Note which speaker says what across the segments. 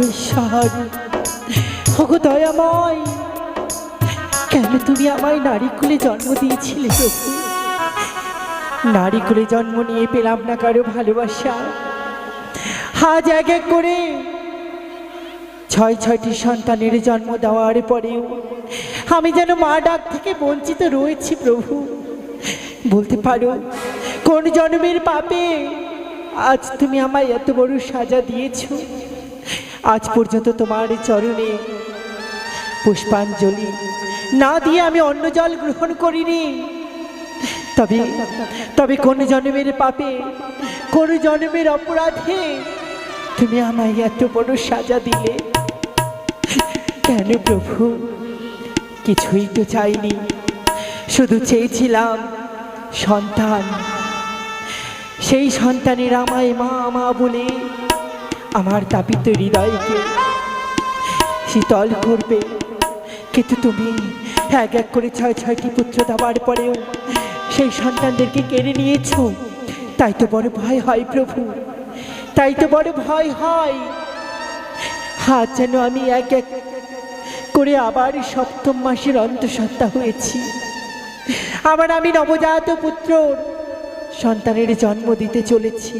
Speaker 1: ঈশ্বর, ওগো দয়াময়, কেন তুমি আমায় নারী কুলে জন্ম দিয়েছিলে প্রভু? নারী কুলে জন্ম নিয়ে পেলাম না কারো ভালোবাসা। আজ এক এক করে ছয়টি সন্তানের জন্ম দেওয়ার পরেও আমি যেন মা ডাক থেকে বঞ্চিত রয়েছি প্রভু। বলতে পারো কোন জন্মের পাপে আজ তুমি আমায় এত বড় সাজা দিয়েছ? আজ পর্যন্ত তোমার চরণে পুষ্পাঞ্জলি না দিয়ে আমি অন্য জল গ্রহণ করিনি। তবে তবে কোন জন্মের পাপে, কোন জন্মের অপরাধে তুমি আমায় এত বড় সাজা দিলে কেন প্রভু? কিছুই তো চাইনি, শুধু চেয়েছিলাম সন্তান। সেই সন্তানের আমায় মা মা বলে আমার তাপিত হৃদয়কে শীতল করবে। কিন্তু তুমি এক এক করে ছয়টি পুত্র দেওয়ার পরেও সেই সন্তানদেরকে কেড়ে নিয়েছো। তাই তো বড় ভয় হয় প্রভু, তাই তো বড় ভয় হয়। আজ যেন আমি এক এক করে আবার সপ্তম মাসের অন্তঃসত্ত্বা হয়েছি। আবার আমি নবজাত পুত্র সন্তানের জন্ম দিতে চলেছি।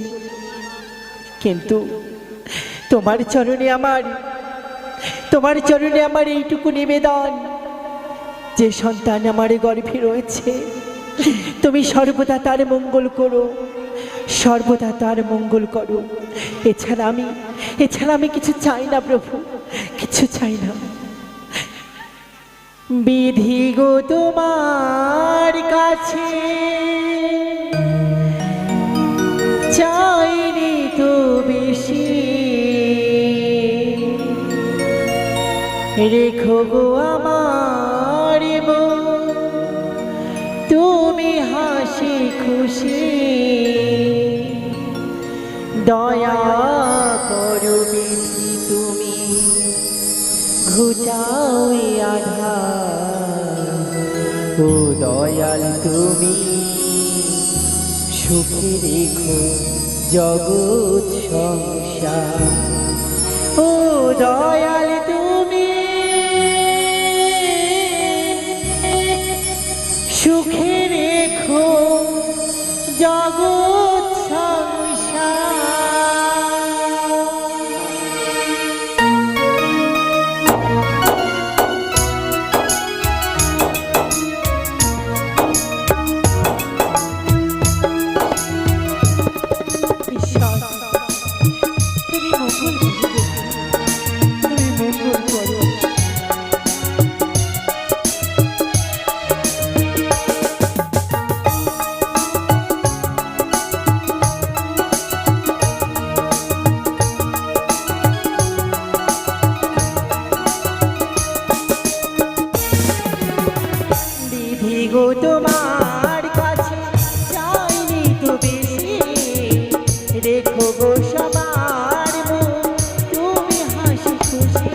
Speaker 1: কিন্তু তোমার চরণে আমার এইটুকু নিবেদন, যে সন্তান আমার গর্ভে রয়েছে তুমি সর্বদা তার মঙ্গল করো, সর্বদা তার মঙ্গল করো। এছাড়া আমি কিছু চাই না প্রভু, কিছু চাই না। বিধি গো তোমার কাছে চাইনি তো বেশি, রেখো গো আমার মন তুমি হাসি খুশি। দয়া করো বিধি তুমি ঘুচাও এ আধার। ও দয়াল তুমি সুখে রেখো জগৎ সংসার। ও দয়াল তুমি সুখে রেখো জগৎ সংসার। গো তোমার কাছে চাইনি তো বেশি, রেখো গো সবার মন তুমি হাসি খুশি।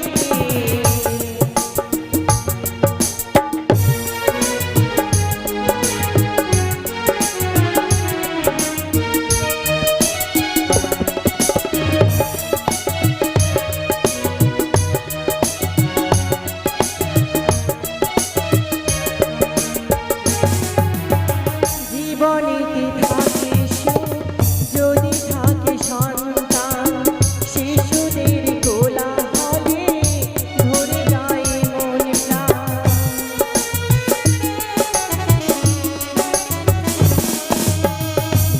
Speaker 1: জীবনেতে থাকে সুখ যদি থাকে সন্তান, শিশুদের কোলাহলে ধরে যায় মন প্রাণ।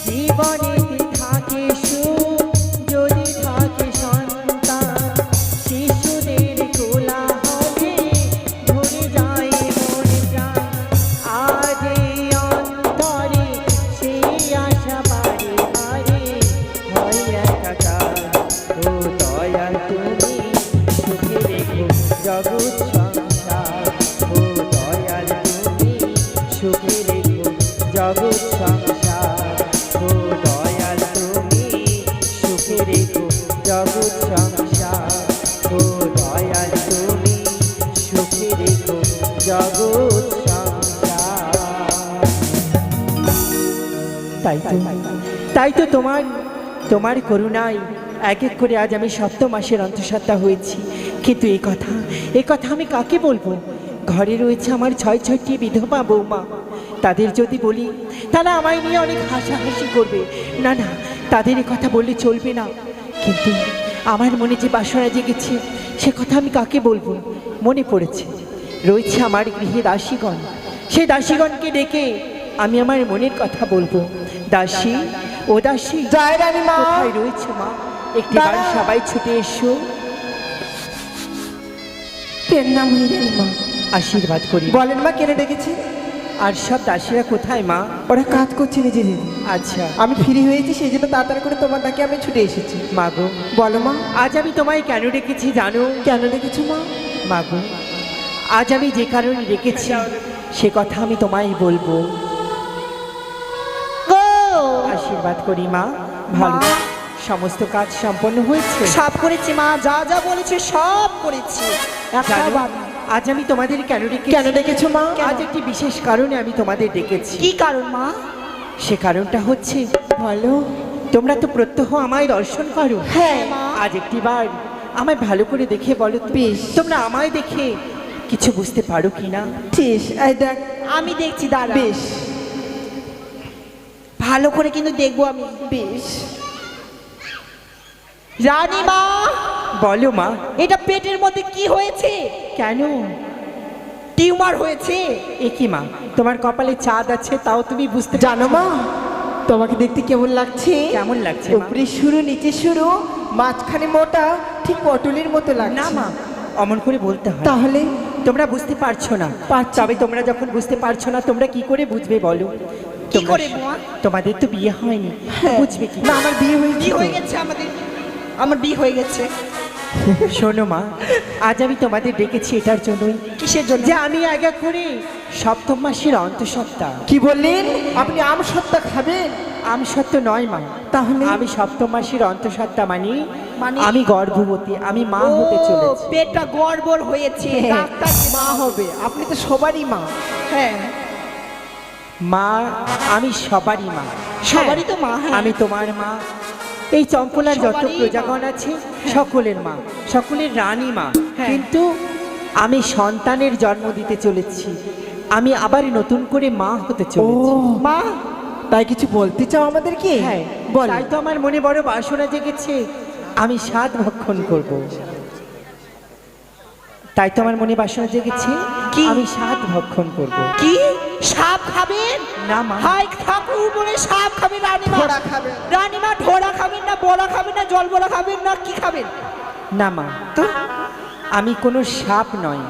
Speaker 1: জীবনেতে থাকে সুখ যদি থাকে সন্তান, শিশুদের কোলাহলে ধরে যায় মন প্রাণ। আজ অন্তরে সেই আশা বাড়ে বাড়ে হয় একাকার। ও দয়াল তুমি সুখে রেখো জগৎ সংসার। ও দয়াল তুমি সুখে রেখো জগৎ সংসার। ও দয়াল তুমি সুখে রেখো জগৎ সংসার। ও দয়াল তুমি সুখে রেখো জগৎ সংসার। তাই তো তোমার করুণায় এক এক করে আজ আমি সপ্তম মাসের অন্তঃসত্ত্বা হয়েছি, কিন্তু এই কথা আমি কাকে বলবো? ঘরে রয়েছে আমার 6-6টি বিধবা বৌমা। তাদের যদি বলি তারা আমায় নিয়ে অনেক হাসাহাসি করবে। না না, তাদের এ কথা বললে চলবে না। কিন্তু আমার মনে যে বাসনা জেগেছে সে কথা আমি কাকে বলবো? মনে পড়েছে, রয়েছে আমার গৃহে দাসীগণ। সেই দাসীগণকে ডেকে আমি আমার মনের কথা বলবো। দাসী, ও দাসী,
Speaker 2: জয় রানীমা।
Speaker 1: কোথায় রয়েছে মা? একটিবার সবাই ছুটে এসো।
Speaker 2: প্রণাম হই রানীমা।
Speaker 1: আশীর্বাদ করি।
Speaker 2: বলেন মা, কেন ডেকেছে?
Speaker 1: আর সব দাসীরা কোথায় মা?
Speaker 2: ওরা কাজ করছে নিজেদের।
Speaker 1: আচ্ছা,
Speaker 2: আমি ফ্রি হয়েছি, সেই জন্য তাড়াতাড়ি করে তোমার ডাকে আমি ছুটে এসেছি।
Speaker 1: মাগো,
Speaker 2: বলো মা।
Speaker 1: আজ আমি তোমায় কেন ডেকেছি জানো?
Speaker 2: কেন ডেকেছো মা?
Speaker 1: মাগো, আজ আমি যে কারণে ডেকেছি সে কথা আমি তোমায় বলবো। আশীর্বাদ করি মা। ভালো, সমস্ত কাজ সম্পন্ন হয়েছে?
Speaker 2: সব করেছি মা, যা যা বলেছে সব করেছি।
Speaker 1: জানো, আজ আমি তোমাদের কেন ডেকেছি?
Speaker 2: কেন ডেকেছো মা?
Speaker 1: আজ একটি বিশেষ কারণে আমি তোমাদের ডেকেছি।
Speaker 2: কি কারণ মা?
Speaker 1: সে কারণটা হচ্ছে,
Speaker 2: বলো।
Speaker 1: তোমরা তো প্রত্যহ আমায় দর্শন করো।
Speaker 2: হ্যাঁ মা।
Speaker 1: আজ একটিবার আমায় ভালো করে দেখে বলো তো,
Speaker 2: বেশ।
Speaker 1: তোমরা আমায় দেখে কিছু বুঝতে পারো কিনা?
Speaker 2: ঠিক, এই দেখ।
Speaker 3: আমি দেখছি, দাঁড়া।
Speaker 2: বেশ
Speaker 3: ভালো করে কিন্তু দেখবো আমি।
Speaker 2: বেশ।
Speaker 3: রানীমা,
Speaker 1: বলো মা।
Speaker 3: এটা পেটের মধ্যে কি হয়েছে?
Speaker 1: কেন?
Speaker 3: টিউমার হয়েছে।
Speaker 1: এ কি মা, তোমার কপালে চাঁদ আছে তাও তুমি বুঝতে
Speaker 2: জানো মা, তোমাকে দেখতে কেমন লাগছে?
Speaker 1: কেমন লাগছে মা?
Speaker 2: উপরে শুরু, নিচে শুরু, মাঝখানে মোটা, ঠিক পটলের মতো লাগছে।
Speaker 1: না মা, অমন করে বলতে হয়।
Speaker 2: তাহলে
Speaker 1: তোমরা বুঝতে পারছো না।
Speaker 2: পারছি।
Speaker 1: তবে তোমরা যখন বুঝতে পারছো না তোমরা কি করে বুঝবে বলো?
Speaker 3: কি
Speaker 1: তোমরা-
Speaker 3: করে মা?
Speaker 1: তোমাদের তো বিয়ে হয়নি,
Speaker 2: হ্যাঁ।
Speaker 1: বুঝবে কি?
Speaker 2: না, আমার বিয়ে হয়েছে।
Speaker 3: বিয়ে হয়ে গেছে আমাদের, আমার বিয়ে হয়ে গেছে।
Speaker 1: শোনো মা, আজ আমি তোমাদের ডেকেছি এটার জন্যই
Speaker 3: কিসের জন্য?
Speaker 1: যে আমি আগে করে সপ্তম মাসের অন্তঃসত্ত্বা।
Speaker 2: কি বললেন আপনি? আম সত্তা খাবেন?
Speaker 1: আমি সত্য নয় মা,
Speaker 2: তাহলে?
Speaker 1: আমি সপ্তম মাসের অন্তঃসত্ত্বা মানে
Speaker 3: মানে?
Speaker 1: আমি গর্ভবতী, আমি মা
Speaker 3: ও,
Speaker 1: হতে চলেছি।
Speaker 3: পেটটা গড়বড় হয়েছে।
Speaker 2: হ্যাঁ,
Speaker 3: ডাক্তার
Speaker 2: মা হবে। আপনি তো সবারই মা।
Speaker 3: হ্যাঁ,
Speaker 1: মা, আমি সবারই মা।
Speaker 3: সবারই তো মা। হ্যাঁ,
Speaker 1: আমি তোমার মা, এই চম্পলার যত
Speaker 3: সবারই
Speaker 1: প্রজাগণ আছে সকলের মা, সকলের রানী মা।
Speaker 3: হ্যাঁ।
Speaker 1: কিন্তু আমি সন্তানের জন্ম দিতে চলেছি, আমি আবার নতুন করে মা হতে
Speaker 2: ও
Speaker 1: চলেছি।
Speaker 2: মা, তাই কিছু বলতে চাও আমাদেরকে?
Speaker 1: হ্যাঁ,
Speaker 2: বল।
Speaker 1: তাই তো আমার মনে বড় বাসনা জেগেছে, আমি স্বাদ ভক্ষণ করব। তাই তো আমার মনে বাসনা জেগেছে,
Speaker 3: কি?
Speaker 1: আমি স্বাদ ভক্ষণ করব।
Speaker 3: কি সাপ খাবেন?
Speaker 1: না মা,
Speaker 3: হাই ঠাকুর বলে সাপ খাবেন রানীমা?
Speaker 2: ঘোড়া খাবেন।
Speaker 3: রানীমা ঢোড়া খাবেন না, বড়া খাবেন না, জল বড়া খাবেন না, কি খাবেন?
Speaker 1: না মা,
Speaker 3: তো
Speaker 1: আমি কোনো সাপ নয়,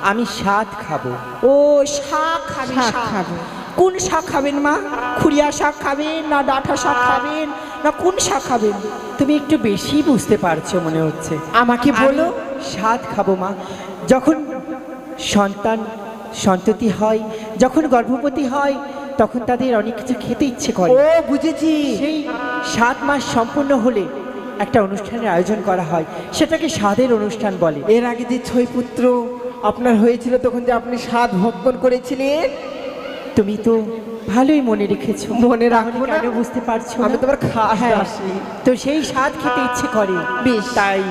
Speaker 1: আমি স্বাদ খাবো।
Speaker 3: ও শাক খাবেন?
Speaker 2: শাক
Speaker 3: শাক
Speaker 2: খাবো।
Speaker 3: কোন শাক খাবেন মা? খুরিয়া শাক খাবেন না ডাঁটা শাক খাবেন না কোন শাক খাবেন?
Speaker 1: তুমি একটু বেশি বুঝতে পারছো মনে হচ্ছে।
Speaker 2: আমাকে বলো।
Speaker 1: আমি স্বাদ খাবো মা। যখন সন্ততি হয়, যখন গর্ভবতী হয়, তখন তাদের অনেক কিছু খেতে ইচ্ছে করে।
Speaker 2: ও বুঝেছি।
Speaker 1: সেই 7 মাস সম্পূর্ণ হলে একটা অনুষ্ঠানের আয়োজন করা হয়, সেটাকে স্বাদের অনুষ্ঠান বলে।
Speaker 2: এর আগে যে 6 পুত্র আপনার হয়েছিল, তখন যে আপনি স্বাদ ভক্ষণ করেছিলেন।
Speaker 1: তুমি তো ভালোই মনে রেখেছো।
Speaker 2: মনে রাখবো না?
Speaker 1: কেন বুঝতে পারছো না?
Speaker 2: আমি তোমার খাস
Speaker 1: হ্যাঁ,
Speaker 2: দাসী।
Speaker 1: তো সেই স্বাদ খেতে ইচ্ছে করে।
Speaker 2: বেশ।
Speaker 1: তাই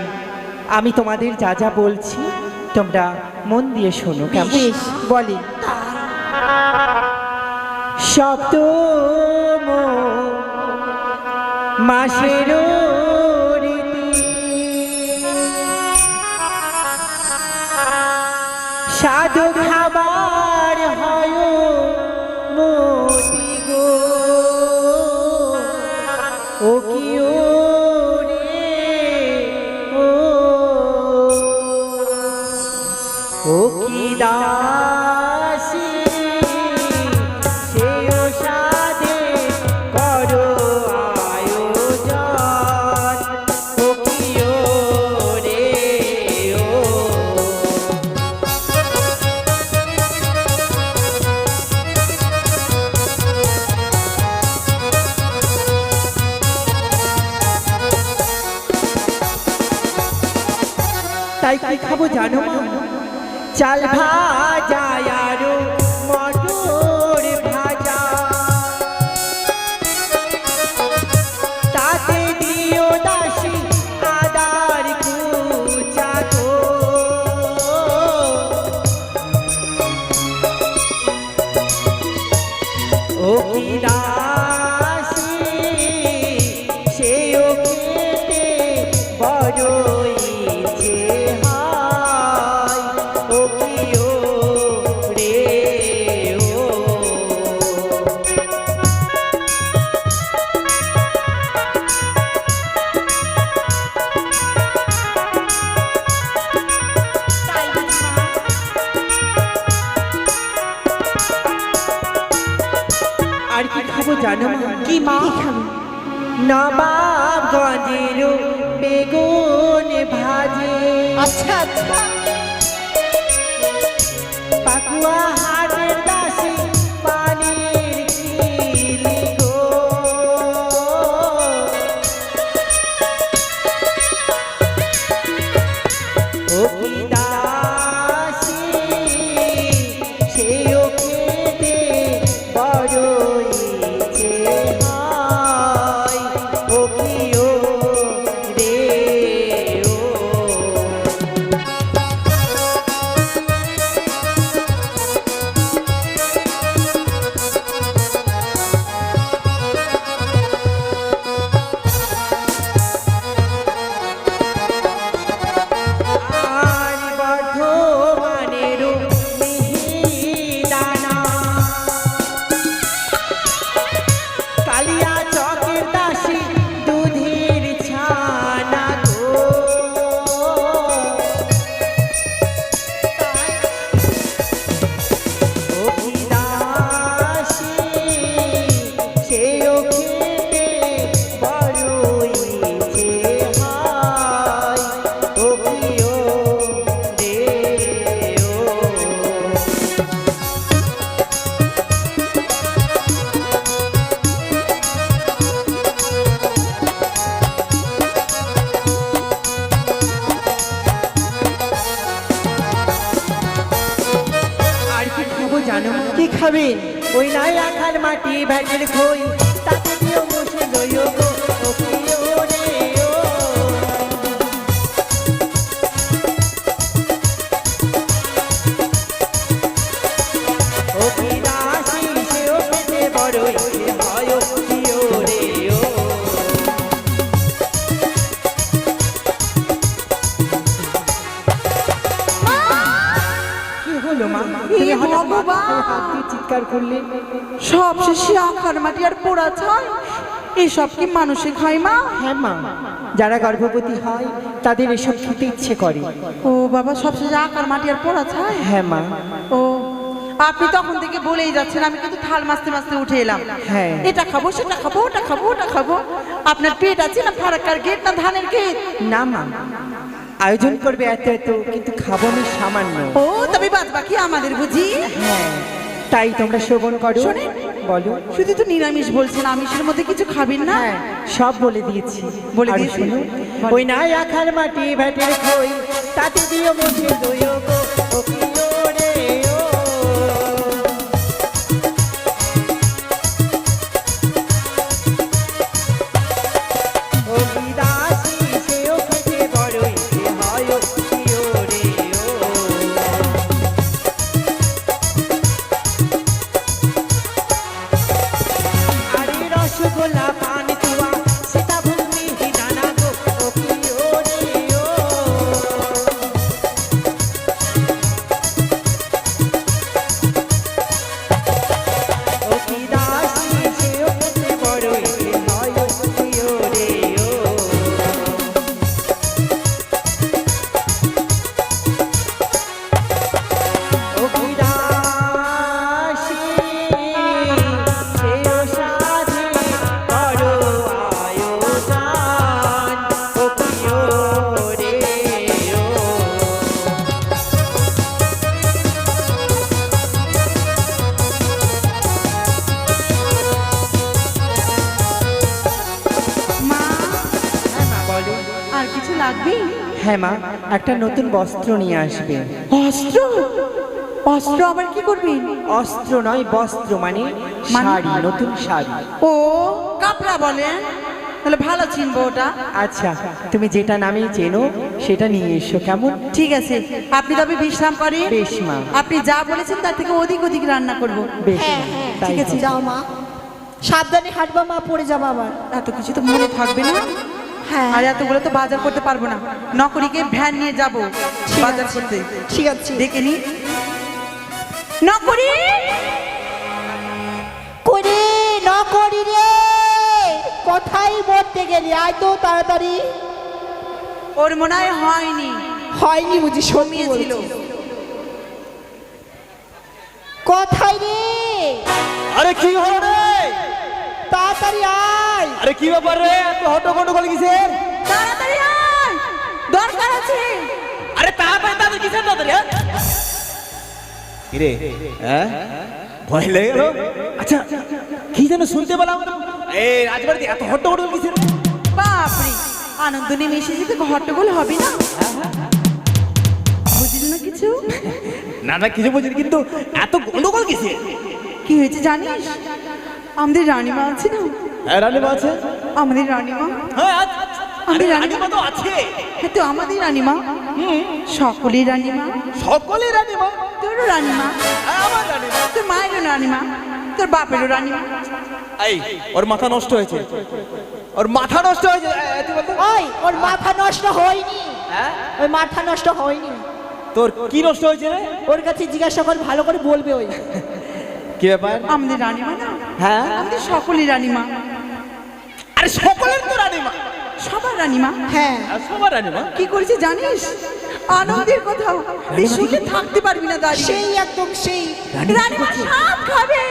Speaker 1: আমি তোমাদের যা যা বলছি তোমরা মন দিয়ে শোনো, কেমন?
Speaker 2: বেশ, বলি।
Speaker 1: সপ্তম মাসের রীতি, সাধু খাবার হয় মতি গো, ও কি ও রে ও, ও কি দাসী সেও সাধে করো আয়োজন, ও কি ও রে ও। তাই কি খাবো জানো মা? চাল ভাজা আর মটর ভাজা, তাতে দিও দাসী জানো মা?
Speaker 3: কি মা?
Speaker 1: নবাবগঞ্জের বেগুন ভাজে,
Speaker 3: আচ্ছা আচ্ছা।
Speaker 1: পাকুয়া হাটের দাসী পানির খিলি গো, ও কি দাসী সেও খেতে বড়ই ইচ্ছে হয়, ও কি ও রে ও। আর বর্ধমানের মিহিদানা, কালিয়া চকের দাসী দুধের ছানা গো, ও কি দাসী সেও খেতে বড়ই ইচ্ছে হয়, ও কি ও রে ও। আর কি খাবো জানো?
Speaker 2: কি খাবেন?
Speaker 1: ওই নাই আখার মাটি ভ্যাটের খই, তাতে দিও মুছে দইও গো, ও কি ও রে ও। ও কি দাসী সেও খেতে বড়ই ইচ্ছে হয়, ও কি ও রে ও।
Speaker 2: কি হলো মা?
Speaker 3: হে
Speaker 2: তুমি হঠাৎ
Speaker 3: ভগবান!
Speaker 2: মাথায় হাত দিয়ে চিৎকার করলে।
Speaker 3: সব শেষে আখার মাটি আর পোড়া ছাই, এসব কি মানুষে খায় মা?
Speaker 2: হ্যাঁ মা, যারা গর্ভবতী হয় তাদের এসব খেতে ইচ্ছে করে।
Speaker 3: ও বাবা, সব শেষে আখার মাটি আর পোড়া ছাই।
Speaker 2: হ্যাঁ মা।
Speaker 3: ও, আপনি তখন থেকে বলেই যাচ্ছেন, আমি কিন্তু থাল মাছতে মাছতে উঠে এলাম।
Speaker 2: হ্যাঁ।
Speaker 3: এটা খাবো, সেটা খাবো, ওটা খাবো, ওটা খাবো। আপনার পেট আছে না ফারাক্কার গেট না ধানের গেট?
Speaker 2: না মা, আয়োজন করবে এত এত, কিন্তু খাবো আমি সামান্য।
Speaker 3: ও, তবে বাদ বাকি আমাদের বুঝি।
Speaker 2: হ্যাঁ, তাই তোমরা শ্রবণ করো।
Speaker 3: শোনেন।
Speaker 2: বলো।
Speaker 3: শুধু তো নিরামিষ বলছেন, আমিষের মধ্যে কিছু খাবেন না?
Speaker 2: হ্যাঁ, সব বলে দিয়েছি।
Speaker 3: বলে
Speaker 2: আর
Speaker 3: দিয়েছি?
Speaker 2: শোনো,
Speaker 3: বলো।
Speaker 2: ওই নাই আখার মাটি ভ্যাটের খই, তাতে দিও মুছে দইও গো, ও কি ও রে ও। ও কি দাসী সেও খেতে বড়ই ইচ্ছে হয়, ও কি ও রে ও। আরে রসগোল্লা পান্তুয়া সীতাভোগ মিহিদানা গো, ও কি ও রে ও। ও কি দাসী সেও খেতে বড়ই ইচ্ছে হয়, ও কি ও রে ও। ও কি দাসী সেও সাধে করো আয়োজন, ও কি ও রে ও।
Speaker 3: মা,
Speaker 2: হ্যাঁ মা, বলো।
Speaker 3: আর কিছু লাগবে?
Speaker 2: হ্যাঁ মা, একটা নতুন বস্ত্র নিয়ে আসবে।
Speaker 3: অস্ত্র? অস্ত্র আবার কি করবেন?
Speaker 2: অস্ত্র নয়, বস্ত্র মানে শাড়ি, নতুন শাড়ি।
Speaker 3: ও, কাপড়া বলেন? তাহলে ভালো চিনবো ওটা।
Speaker 2: আচ্ছা, তুমি যেটা নামে চেনো সেটা নিয়ে এসো, কেমন?
Speaker 3: ঠিক আছে, আপনি তবে বিশ্রাম করেন।
Speaker 2: বেশ মা।
Speaker 3: আপনি যা বলেছেন তার থেকে অধিক অধিক রান্না করব।
Speaker 2: বেশ
Speaker 3: হ্যাঁ,
Speaker 2: মা,
Speaker 3: হ্যাঁ,
Speaker 2: তাই
Speaker 3: ঠিক আছে,
Speaker 2: হবে।
Speaker 3: যাও মা। সাবধানে হাঁটবা মা, পড়ে যাবা আবার। এত কিছু তো মনে থাকবে না। হ্যাঁ, আর এতগুলো তো বাজার করতে পারবো না। নকরিকে ভ্যান নিয়ে যাব বাজার করতে। ঠিক আছে, দেখে নি। নকরি,
Speaker 4: করে নকরি রে, কোথায় মরতে গেলি? আয় তো তাড়াতাড়ি।
Speaker 3: ওর মনে হয় হয়নি,
Speaker 4: হয়নি বুঝি?
Speaker 3: শমিয়েছিল।
Speaker 4: কোথায় রে?
Speaker 1: আরে কি হলো রে?
Speaker 4: তাড়াতাড়ি আয়।
Speaker 2: আরে কি ব্যাপার রে, এত হট্টগোল কিসের?
Speaker 3: তাড়াতাড়ি আয়, দরকার আছে।
Speaker 2: আরে তাড়াতাড়ি কিসের তাড়াতাড়ি? কিরে হ্যাঁ ভয় লেগে গেল? আচ্ছা কি যেন শুনতে পেলাম, এই রাজবাড়িতে এত হট্টগোল কিসের?
Speaker 3: বাপরে, আনন্দ নেমে এসে যদি হট্টগোল হবে না? বুঝলি না কিছু?
Speaker 2: না না কিছু বুঝিনি, কিন্তু এত গন্ডগোল কিসের?
Speaker 3: কি হয়েছে জানিস? আমাদের রানীমা আছে না?
Speaker 2: হ্যাঁ রানীমা আছে।
Speaker 3: আমাদের রানীমা,
Speaker 2: হ্যাঁ
Speaker 3: আমাদের
Speaker 2: রানীমা তো আছে।
Speaker 3: হ্যাঁ তো আমাদের রানীমা, সকলের রানীমা,
Speaker 2: সকলের রানীমা।
Speaker 3: তোরও রানীমা,
Speaker 2: হ্যাঁ আমার রানীমা।
Speaker 3: তোর মায়েরও রানীমা, তোর বাপেরও রানীমা।
Speaker 2: এই ওর মাথা নষ্ট হয়েছে, ওর মাথা নষ্ট হয়েছে। তুই বল তো।
Speaker 4: ওই ওর মাথা নষ্ট হয়নি,
Speaker 2: হ্যাঁ
Speaker 4: ওই মাথা নষ্ট হয়নি।
Speaker 2: তোর কি নষ্ট হয়েছে রে?
Speaker 4: ওর কাছে জিজ্ঞাসা কর, ভালো করে বলবে। ওই
Speaker 2: কি ব্যাপার?
Speaker 3: আমাদের রানীমা না,
Speaker 2: হ্যাঁ
Speaker 3: আমাদের সকলের রানীমা,
Speaker 2: আরে সকলের তো রানীমা।
Speaker 3: সবার রানীমা।
Speaker 4: হ্যাঁ,
Speaker 2: আর সবার রানীমা।
Speaker 3: কি করেছে জানিস? আনন্দের কোথাও এই সুখে থাকতে পারবি না দাঁড়িয়ে।
Speaker 4: সেই একদম সেই
Speaker 3: রানীমা সাপ খাবে।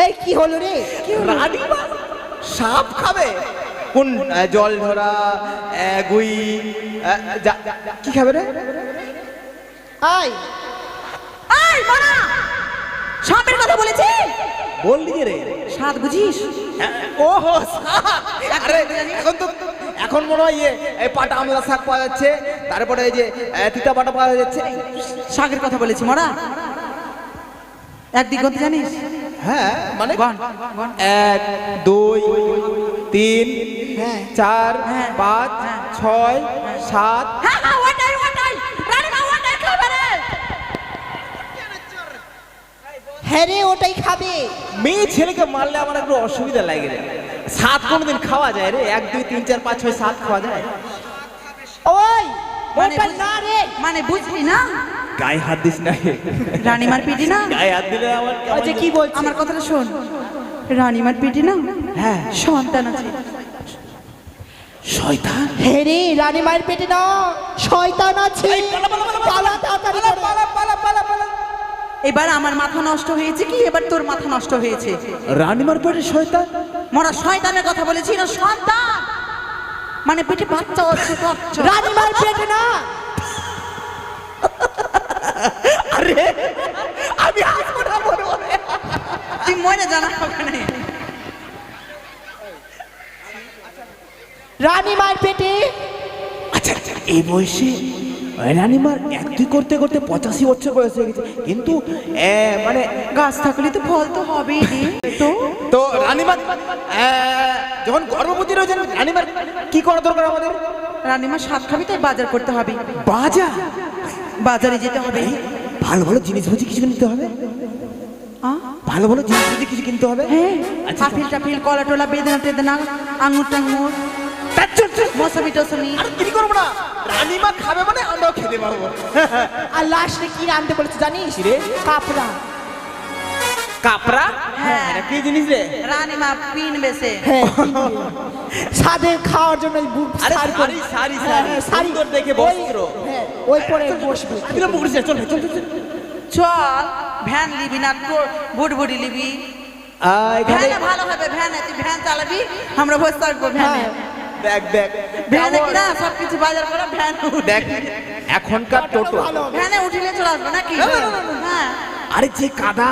Speaker 4: এই কি হলো রে?
Speaker 2: রানীমা সাপ খাবে? কোন জল ধরা গুই কি খাবে রে?
Speaker 4: আয়
Speaker 3: আয় মারা, সাপের কথা বলেছে।
Speaker 2: বললি রে?
Speaker 3: সাত বুঝিস?
Speaker 2: ওহো সাপ। আরে এখন মনে হয় এই পাটা আমলা শাক পাওয়া যাচ্ছে, তারপরে এই যে তিতা পাটা পাওয়া যাচ্ছে।
Speaker 3: শাকের কথা বলেছি মরা। একদিক করতে জানিস?
Speaker 2: হ্যাঁ মানে
Speaker 3: গন গন।
Speaker 2: 1 2 3
Speaker 4: হ্যাঁ
Speaker 2: 4
Speaker 3: হ্যাঁ।
Speaker 2: 5 6 7।
Speaker 3: হ্যাঁ হ্যাঁ ওটাই ওটাই, রানীমা ওটাই খাবে রে।
Speaker 4: হ্যাঁ রে, ওটাই খাবে।
Speaker 2: মেয়ে ছেলেকে মারলে আমার একটু অসুবিধা লাগে রে। 7 কোনদিন খাওয়া যায় রে? 1 2 3 4 5 6 7 খাওয়া যায়?
Speaker 4: ওই
Speaker 3: মানে
Speaker 4: ওটা না রে।
Speaker 3: মানে বুঝলি না?
Speaker 2: গায়ে হাত দিস না।
Speaker 3: রানীমার পেটে না,
Speaker 2: গায়ে হাত দিলে আমার
Speaker 4: ওই যে কি বলছে?
Speaker 3: আমার কথাটা শোন। রানীমার পেটে না
Speaker 2: হ্যাঁ
Speaker 3: সন্তান আছে।
Speaker 2: শয়তান।
Speaker 4: হ্যাঁ রে, রানী মায়ের পেটে না শয়তান আছে। পালা তাড়াতাড়ি কর।
Speaker 3: এবার আমার মাথা নষ্ট হয়েছে কি এবার তোর মাথা নষ্ট হয়েছে?
Speaker 2: রানীমার পেটে শয়তান?
Speaker 3: মরা শয়তানের কথা বলেছি না, সন্তান মানে পেটে বাচ্চা আছে। বাচ্চা
Speaker 4: রানী মায়ের পেটে না।
Speaker 2: আরে আমি আসবো না বলবো।
Speaker 3: তুই মনে জানা ওখানে।
Speaker 4: রানী মায়ের পেটে।
Speaker 2: আচ্ছা এই বয়সে রানীমার 1 2 করতে করতে 85 বছর বয়স হয়ে গেছে, কিন্তু মানে
Speaker 3: গাছ থাকলে তো ফল তো হবেই রে। তো
Speaker 2: তো রানীমা যখন গর্ভবতী রয়েছেন, রানীমার কি করা দরকার আমাদের?
Speaker 3: রানীমা সাত খাবি, তাই বাজার করতে হবে।
Speaker 2: বাজার?
Speaker 3: বাজারে যেতে হবে।
Speaker 2: ভালো ভালো জিনিস বুঝি কিছু কিনতে হবে। ভালো ভালো জিনিস বুঝি কিছু কিনতে হবে।
Speaker 3: হ্যাঁ,
Speaker 2: আচ্ছা,
Speaker 3: আপেল টাপেল কলা টলা বেদানা টেদানা আঙুর টাঙুর মৌসুমি টসুমি।
Speaker 2: আর কি করবো না, রানীমা খাবে মানে আমরাও খেতে পারবো।
Speaker 4: আর লাস্টে কি রাঁধতে বলেছে জানিস?
Speaker 2: রে?
Speaker 4: কাপড়া।
Speaker 2: কাপড়া?
Speaker 3: হ্যাঁ।
Speaker 2: এটা কি জিনিস রে?
Speaker 3: রানীমা পিন বেছে।
Speaker 4: হ্যাঁ, সাদে খাওয়ার জন্য এই বুক
Speaker 2: আরে
Speaker 4: সারি
Speaker 2: সারি সারি সারি সুন্দর দেখে বস্ত্র।
Speaker 4: হ্যাঁ, ওই পরে বসবে।
Speaker 2: দিলে মুখে চল চল চল।
Speaker 3: চল ভ্যান লিবি না বুটবুটি লিবি?
Speaker 2: এখানে
Speaker 3: ভ্যানে ভালো হবে, ভ্যানে তুই ভ্যান চালাবি, আমরা বসে থাকবো ভ্যানে।
Speaker 4: হ্যাঁ।
Speaker 2: দেখ দেখ
Speaker 3: ভ্যানে কিনা সবকিছু বাজার করা ভ্যান।
Speaker 2: দেখ এখনকার টোটো।
Speaker 4: ভালো।
Speaker 3: ভ্যানে উঠিলে চলে আসবো নাকি? হ্যাঁ
Speaker 2: আরে যে কাদা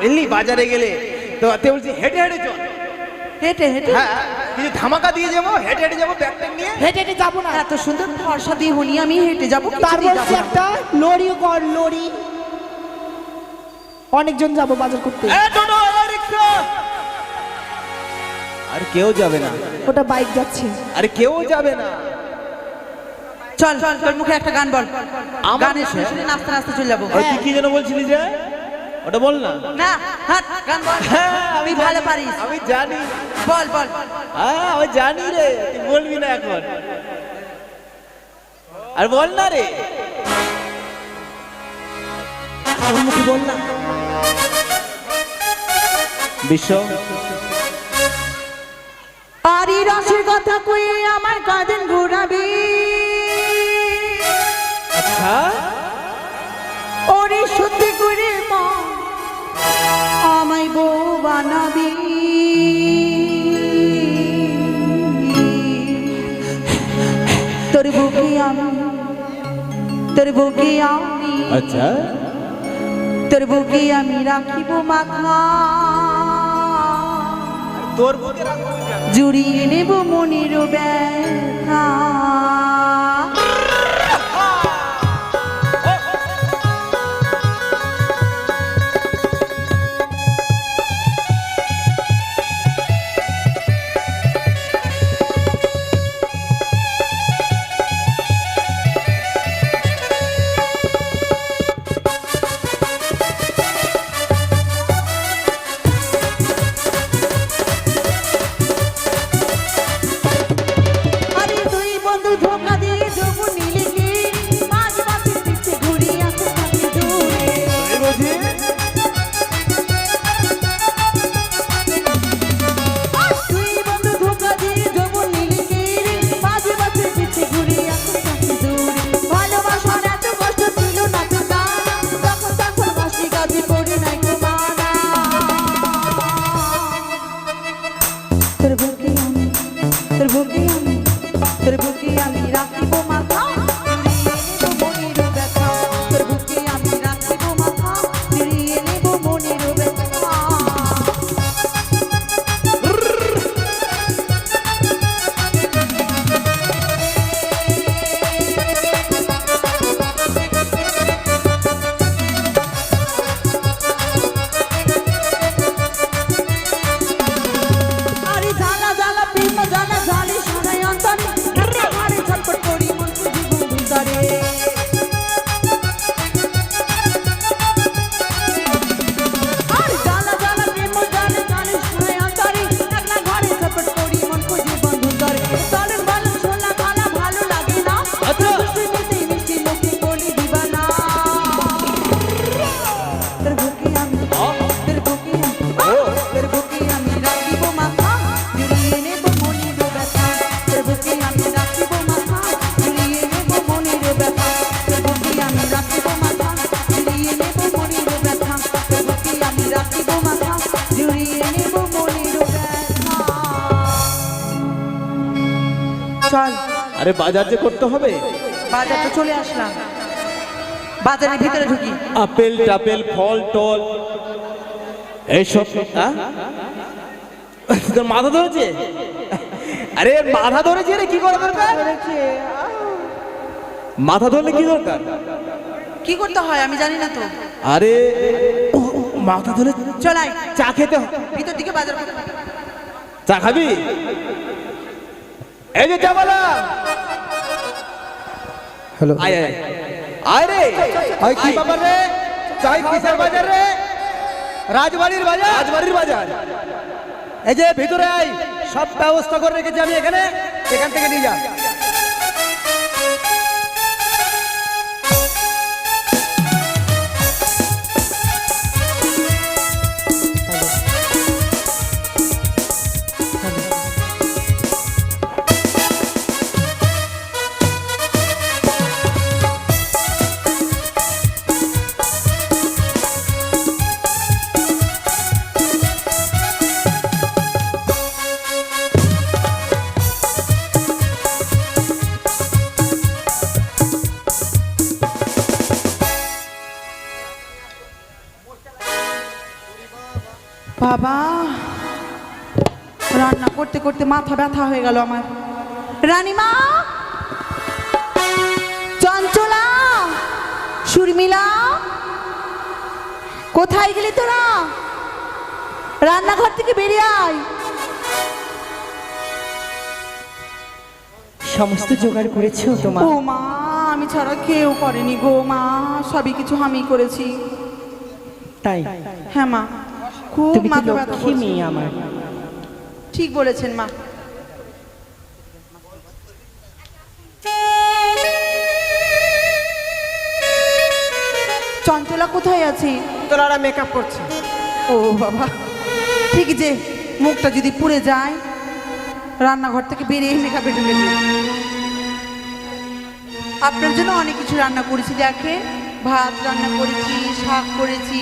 Speaker 2: এলি বাজারে গেলে, তো তে বলছি হেঁটে হেঁটে চল।
Speaker 3: হেঁটে হেঁটে
Speaker 2: হ্যাঁ কিছু ধামাকা দিয়ে যাবো, হেঁটে হেঁটে যাবো ব্যাগ ট্যাগ নিয়ে।
Speaker 4: হেঁটে হেঁটে যাবো না।
Speaker 3: এত সুন্দর ফর্সা দিয়ে হনি আমি হেঁটে যাবো,
Speaker 4: তার
Speaker 3: কিছুতেই
Speaker 4: বলছি
Speaker 3: যাবো না।
Speaker 4: একটা লরিও কর, লরি। অনেকজন যাবো বাজার করতে।
Speaker 2: টোটো রিক্সা। আর কেউ যাবে না,
Speaker 4: ওটা বাইক যাচ্ছে।
Speaker 2: আরে কেউ যাবে না।
Speaker 3: চল চল তোর মুখে একটা গান বল,
Speaker 2: আমার
Speaker 3: গানের
Speaker 2: মুখে?
Speaker 3: শুনে শুনে নাচতে নাচতে চলে যাবো।
Speaker 2: আর তুই কি যেন বলছিলি যে? ওটা বল না।
Speaker 3: না হাট গান বল।
Speaker 2: হ্যাঁ
Speaker 3: তুই ভালো পারিস,
Speaker 2: আমি জানি।
Speaker 3: বল বল।
Speaker 2: হ্যাঁ আমি জানি রে, তুই বলবি না এখন। আর বল না রে,
Speaker 4: আমার মুখে বল না।
Speaker 2: বিশ্ব
Speaker 3: আর এই রসের কথা কই আমার কাঁদেন ঘুরাবি।
Speaker 2: আচ্ছা
Speaker 3: ওরে সত্যি করে তোর বুকে আমি
Speaker 2: আচ্ছা
Speaker 3: তোর বুকে আমি রাখিব মাথা
Speaker 2: তোর বুকে রাখবো
Speaker 3: জুড়িয়ে নেব মনের ব্যথা আরে দুই বন্ধু ধোকা দিয়ে দেবো নীলিকে মাঝ মাঝে পিছে ঘুরি আসতে থাকি দূরে দুই বন্ধু ধোকা দিয়ে দেবো নীলিকে মাঝ মাঝে পিছে ঘুরি আসতে থাকি দূরে ভালোবাসার এত কষ্ট ছিল না তো জানা তখন তখন হাসি কাজে করি নাই গো মানা তোর বুকে আমি তোর বুকে আমি তোর বুকে আমি রাখিব মাথা ফিরিয়ে নেব মনের ব্যথা তোর বুকে আমি রাখিব মাথা ফিরিয়ে নেব মনের ব্যথা আরে জানা জানা প্রেম জানা জানি শোনাই অন্তরে একটা ঘরে ছটফট করি মন খুঁজি বন্ধু ধরে আরে জানা জানা প্রেম জানা জানি শোনাই অন্তরে একটা ঘরে ছটফট করি মন খুঁজি বন্ধু ধরে চলেন ভালো শোনা খানা ভালো লাগে না খুশি মিশি মিশি মুখে বলি দিবা না তোর বুকে আমি তোর বুকে আমি তোর বুকে আমি রাখিব মাথা জুড়িয়ে নেব মনের ব্যথা তোর বুকে আমি রাখিব মাথা জুড়িয়ে নেব মনের ব্যথা তোর বুকে আমি রাখিব মাথা জুড়িয়ে নেব মনের ব্যথা তোর বুকে আমি রাখিব মাথা জুড়িয়ে নেব মনের ব্যথা চল
Speaker 2: আরে বাজার যে করতে হবে
Speaker 3: বাজার তো চলে আসলাম বাজারের ভিতরে ঢুকি
Speaker 2: আপেল টাপেল ফল টল এইসব হ্যাঁ? তোর মাথা ধরেছে আরে মাথা ধরেছে রে কি করা দরকার মাথা ধরলে কি দরকার
Speaker 3: কি করতে হয় আমি জানি না তো
Speaker 2: আরে ও, মাথা ধরে
Speaker 3: চলাই
Speaker 2: চা খেতে হয়।
Speaker 3: ভিতর দিকে বাজার করতে হবে।
Speaker 2: চা খাবি এই যে চাওয়ালা
Speaker 1: হ্যালো
Speaker 2: আয় আয় আয় রে
Speaker 1: আয় কি
Speaker 2: ব্যাপার রে চাই কিসের বাজার রে
Speaker 1: রাজবাড়ির বাজার
Speaker 2: রাজবাড়ির বাজার
Speaker 1: এই যে ভিতরে আয় সব ব্যবস্থা করে রেখেছি আমি এখানে এখান থেকে নিয়ে যা
Speaker 3: বাবা রান্না করতে করতে মাথা ব্যথা হয়ে গেল আমার রানীমা চঞ্চলা সুরমিলা কোথায় গেলি তোরা রান্নাঘর থেকে বেরিয়ে আয়
Speaker 1: সমস্ত জোগাড় করেছো তোমার
Speaker 3: ও মা আমি ছাড়া কেউ করেনি গো মা সবই কিছু আমি করেছি
Speaker 1: তাই
Speaker 3: হ্যাঁ মা খুব
Speaker 1: তুমি তো
Speaker 3: মাথা ব্যথা
Speaker 1: লক্ষ্মী
Speaker 3: করছে।
Speaker 1: মেয়ে আমার
Speaker 3: ঠিক বলেছেন মা চঞ্চলা কোথায় আছে
Speaker 1: তোরা মেকআপ করছে
Speaker 3: ও বাবা ঠিক যে মুখটা যদি পুড়ে যায় রান্নাঘর থেকে বেরিয়ে মেকআপে ঢুকে যায়। আপনার জন্য অনেক কিছু রান্না করেছি দেখেন ভাত রান্না করেছি শাক করেছি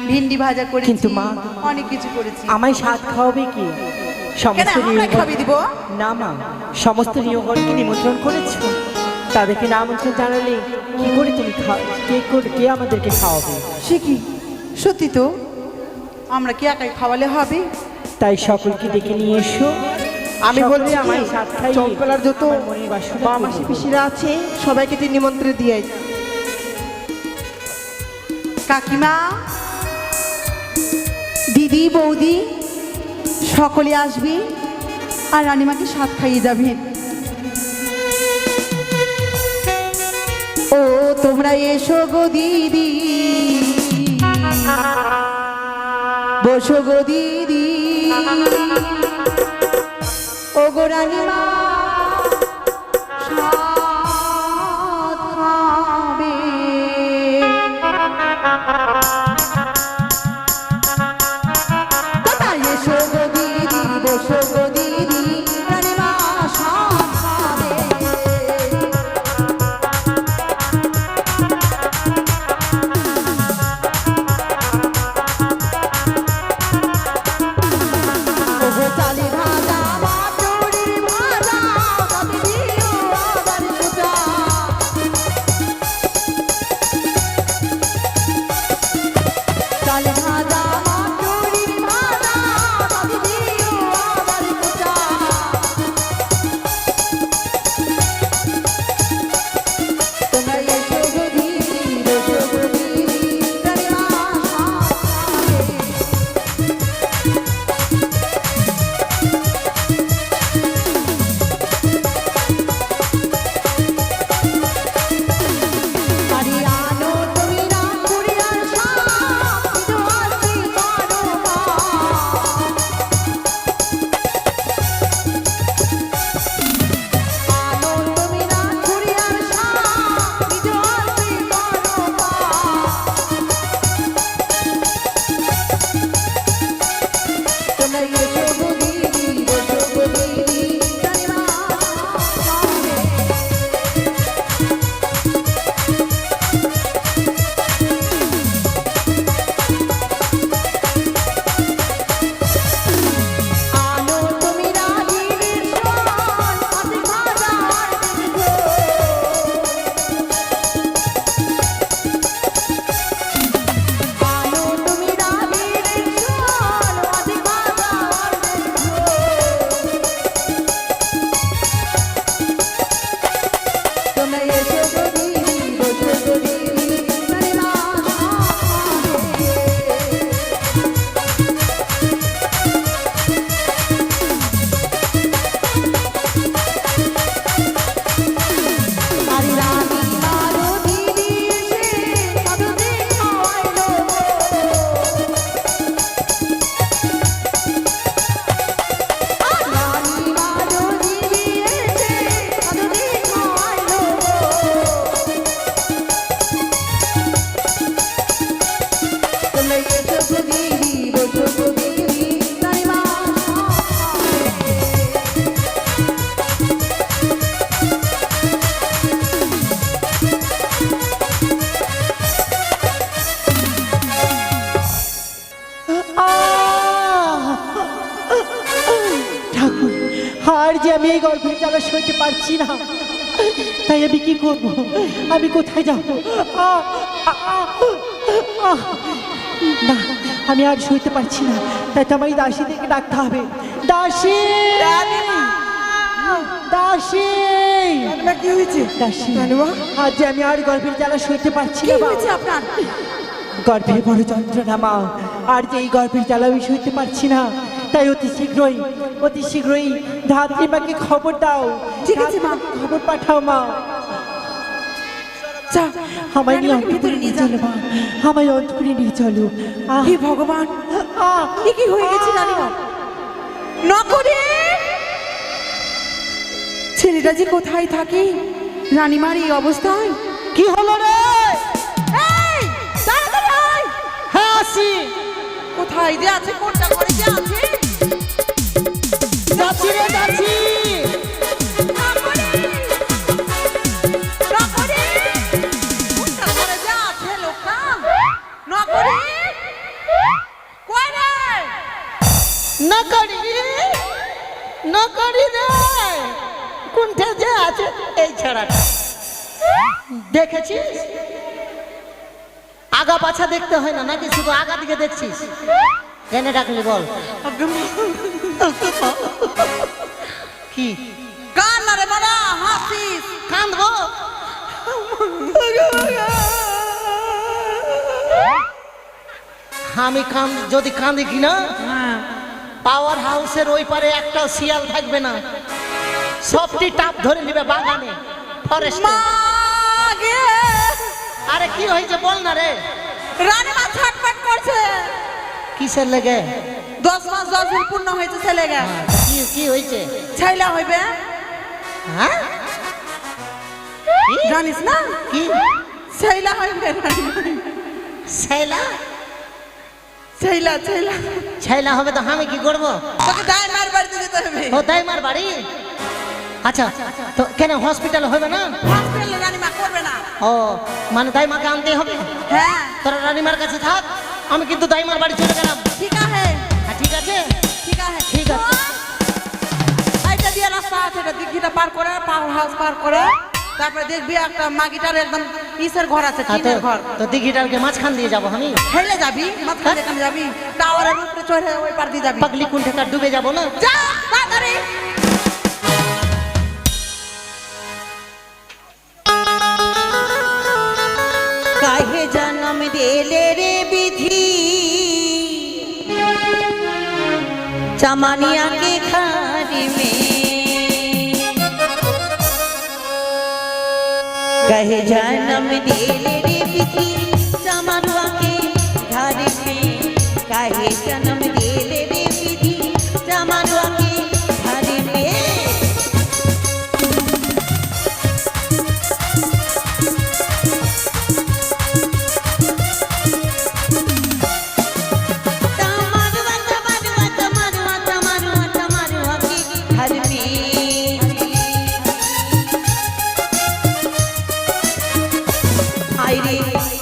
Speaker 3: ভিন্ডি ভাজা করেছি
Speaker 1: কিন্তু মা,
Speaker 3: অনেক কিছু করেছি
Speaker 1: আমায় স্বাদ খাওয়াবে কি
Speaker 3: কেন
Speaker 1: সমস্ত
Speaker 3: আমরা খাবি দিব
Speaker 1: না মা সমস্ত নিয়োগণকে নিমন্ত্রণ করেছো তাদেরকে না আমন্ত্রণ জানালে কি করে তুমি কে আমাদেরকে খাওয়াবে?
Speaker 3: সে কি সত্যি তো? আমরা কি একাই খাওয়ালে হবে?
Speaker 1: তাই সকলকে ডেকে নিয়ে এসো।
Speaker 4: আমি
Speaker 1: সকলে
Speaker 4: বলছি
Speaker 1: আমায় সাথ খাইয়ে
Speaker 4: চম্পলার যত
Speaker 1: আমার মনের বাসনা
Speaker 4: মা
Speaker 1: পূরণ
Speaker 4: মাসি
Speaker 1: করো।
Speaker 4: পিসিরা আছে সবাইকে তুই নিমন্ত্রণ দিয়ে আয়।
Speaker 3: কাকিমা, দিদি, বৌদি সকলে আসবে আর রানীমাকে সাথ খাইয়ে যাবেন। ও তোমরা এসো গো দিদি, বসো গো দিদি, ও গো রানীমা সাথ খাবে। কোথায় এসো গো দিদি, বসো গো দিদি, রানীমা সাথ খাবে। ওগো চালে ভাজা বাটুরি ভাজা, কবি দিও আবার পূজা। চালে ভাজা বাটুরি ভাজা, কবি দিও আবার পূজা। তোমরা এসো গো দিদি, বসো গো দিদি, রানীমা সাথ খাবে। আরে আনো তুমি না কুড়িয়ার শাক, কিন্তু আসি পারো মা। আনো তুমি না কুড়িয়ার শাক, কিন্তু আসি পারো মা। তোমরা এসো গো দিদি, বসো গো দিদি, রানীমা খাবে। আনো তুমি রানীর শান, হাতে ভাজা আর দেখো। আনো তুমি রানীর শান, হাতে ভাজা আর দেখো। তোমরা এসো গো দিদি, বসো গো দিদি, রানীমা খাবে। আরে রানী মারো দিদি এসে কদমে খাওয়াইলো। রানী মারো দিদি এসে কদমে খাওয়াইলো। তোমরা এসো গো দিদি, বসো গো দিদি, রানীমা খাবে।
Speaker 1: ঠাকুর, আর যে আমি এই গল্পের জ্বালা সইতে পারছি না, তাই আমি কি করব? আমি কোথায় যাব? না, আমি আর সইতে পারছি না, তাই তো আমার এই দাসীদেরকে ডাকতে হবে। দাসী, দাসী,
Speaker 4: কি হয়েছে?
Speaker 1: দাসী,
Speaker 4: রানীমা?
Speaker 1: আজ যে আমি আর গল্পের জ্বালা সইতে পারছি
Speaker 3: কি
Speaker 1: না। মা।
Speaker 3: হয়েছে আপনার?
Speaker 1: গর্ভে বড় যন্ত্রণা মা, আর যে এই গর্ভের জ্বালা আমি সইতে পারছি না, তাই অতি শীঘ্রই ধাত্রীমাকে খবর দাও।
Speaker 3: ঠিক আছে, মা।
Speaker 1: ধাত্রীমাকে খবর পাঠাও মা।
Speaker 3: যা,
Speaker 1: আমায় নিয়ে
Speaker 3: রানীমাকে
Speaker 1: অন্তপুরে
Speaker 3: ভিতরে
Speaker 1: নিয়ে
Speaker 3: নিয়ে
Speaker 1: চলো মা, আমায় অন্তপুরে নিয়ে চলো।
Speaker 3: হে ভগবান, এ কি হয়ে গেছে রানীমা? নকরে ছেলেটা যে কোথায় থাকে, রানীমার এই অবস্থায়?
Speaker 1: কি হলো রে?
Speaker 3: এই, তাড়াতাড়ি আয়।
Speaker 1: হ্যাঁ আসি,
Speaker 3: কোথায় যে আছে, কোনটা করে যে আছে?
Speaker 1: যাচ্ছি রে, যাচ্ছি।
Speaker 3: নকরে, নকরে, কোনটা করে যে আছে লোকটা? নকরে, কই রে?
Speaker 1: নকরি রে, কোনটা যে আছে এই ছাড়াটা।
Speaker 4: দেখেছিস? আগা পাছা দেখতে হয় না নাকি, শুধু আগা দিকে দেখছিস? কেন ডাকলি বল? কি
Speaker 3: কান না রে বাবা, হাসিস।
Speaker 4: কাঁদবো? আমি যদি কাঁদি কিনা, পাওয়ার হাউসের ওই পারে একটা শিয়াল থাকবে না, সবটি টাপ ধরে নিবে বাগানে, ফরেস্টে।
Speaker 3: মাগে
Speaker 4: আরে কি হয়েছে বল না রে।
Speaker 3: রানীমা ছটফট করছে।
Speaker 4: কিসের লেগে?
Speaker 3: 10 মাস 10 দিন পূর্ণ হয়েছে ছেলেগা।
Speaker 4: কি হয়েছে?
Speaker 3: ছেলে হইবে।
Speaker 4: হ্যাঁ
Speaker 3: জানিস না?
Speaker 4: কি
Speaker 3: ছেলে হইবে।
Speaker 4: ছেলা?
Speaker 3: ছেলে ছেলে
Speaker 4: ছেলা হবে তো আমি কি করবো?
Speaker 3: তোকে দাইমার বাড়িতে যেতে হবে।
Speaker 4: ও দাইমার বাড়ি? আচ্ছা, তো কেন হসপিটাল হবে না?
Speaker 3: হসপিটালে রানীমা করবে না।
Speaker 4: ও মানে দাইমাকে আনতে হবে?
Speaker 3: হ্যাঁ
Speaker 4: তোরা রানীমার কাছে থাক, আমি কিন্তু দাইমার বাড়ি চলে গেলাম।
Speaker 3: ঠিক আছে
Speaker 4: হ্যাঁ ঠিক আছে।
Speaker 3: ঠিক আছে
Speaker 4: ঠিক আছে।
Speaker 3: এইটা দিয়ে রাস্তা আছে, এটা দিঘিটা পার করে, পাওয়ার হাউস পার করে, তারপরে দেখবি একটা মাগিটার একদম ইসের ঘর আছে, টিনের ঘর।
Speaker 4: তো দিঘিটাকে মাঝখান দিয়ে যাবো আমি?
Speaker 3: হেলে যাবি, মাঝখানে এখানে যাবি, টাওয়ারের উপরে চড়ে ওই পার দিয়ে যাবি।
Speaker 4: পাগলি কোন ঠেকা ডুবে যাবো না?
Speaker 3: যা তাড়াতাড়ি। কাহে জন্ম দিলে রে বিধি, चमानिया के घर में कहे जन्म दिले रे विधि, चमानुआ के घर में कहे जन्म दिले रे विधि, चमानुआ के घर में।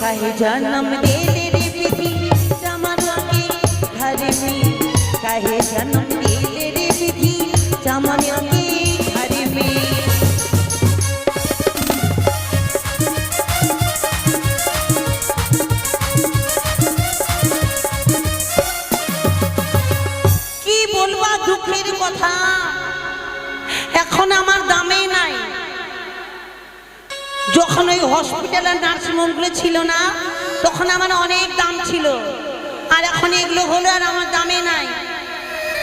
Speaker 3: कहे जन्म दिले रे विधि, चमानुआ के घर में कहे जन्म दिले रे विधि, चमानुआ के घर में। কি বলবা দুঃখের কথা, এখন আমার দামেই নাই। যখন ওই হসপিটালের নার্সিংহোমগুলো ছিল না, তখন আমার অনেক দাম ছিল, আর এখন এগুলো হলো আর আমার দামে নাই।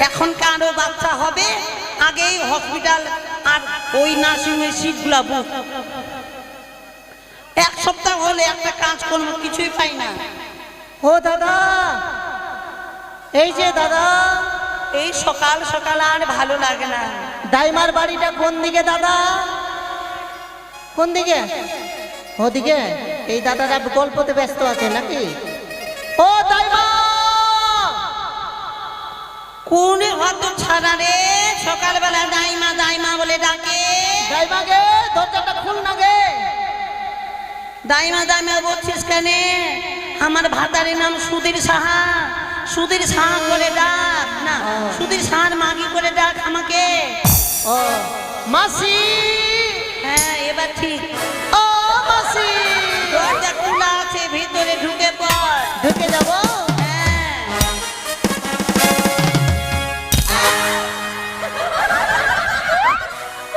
Speaker 3: এখন কারো বাচ্চা হবে, আগেই হসপিটাল আর ওই নার্সিংহোমের সিটগুলো বুক। এক সপ্তাহ হলে একটা কাজ করবো, কিছুই পাই না।
Speaker 4: ও দাদা, এই যে দাদা,
Speaker 3: এই সকাল সকাল আর ভালো লাগে না।
Speaker 4: দাইমার বাড়িটা কোন দিকে দাদা? কোন দিকে? ওদিকে? এই দাদারা গল্পতে ব্যস্ত আছে নাকি? ও দাইমা,
Speaker 3: কোনে হত ছাড়া রে, সকালবেলা দাইমা দাইমা বলে ডাকে।
Speaker 4: দাইমা গে, দরজাটা খুল না গে।
Speaker 3: দাইমা দাইমা বলছিস কেন? আমার ভাতারের নাম সুধীর সাহা, সুধীর সাহা করে ডাক না, সুধীর সাহার মাগি করে ডাক আমাকে।
Speaker 4: ও মাসি।
Speaker 3: হ্যাঁ এবার ঠিক।
Speaker 4: ও মাসি,
Speaker 3: দরজা খোলা আছে, ভিতরে ঢুকে পড়।
Speaker 4: ঢুকে যাব?
Speaker 3: হ্যাঁ।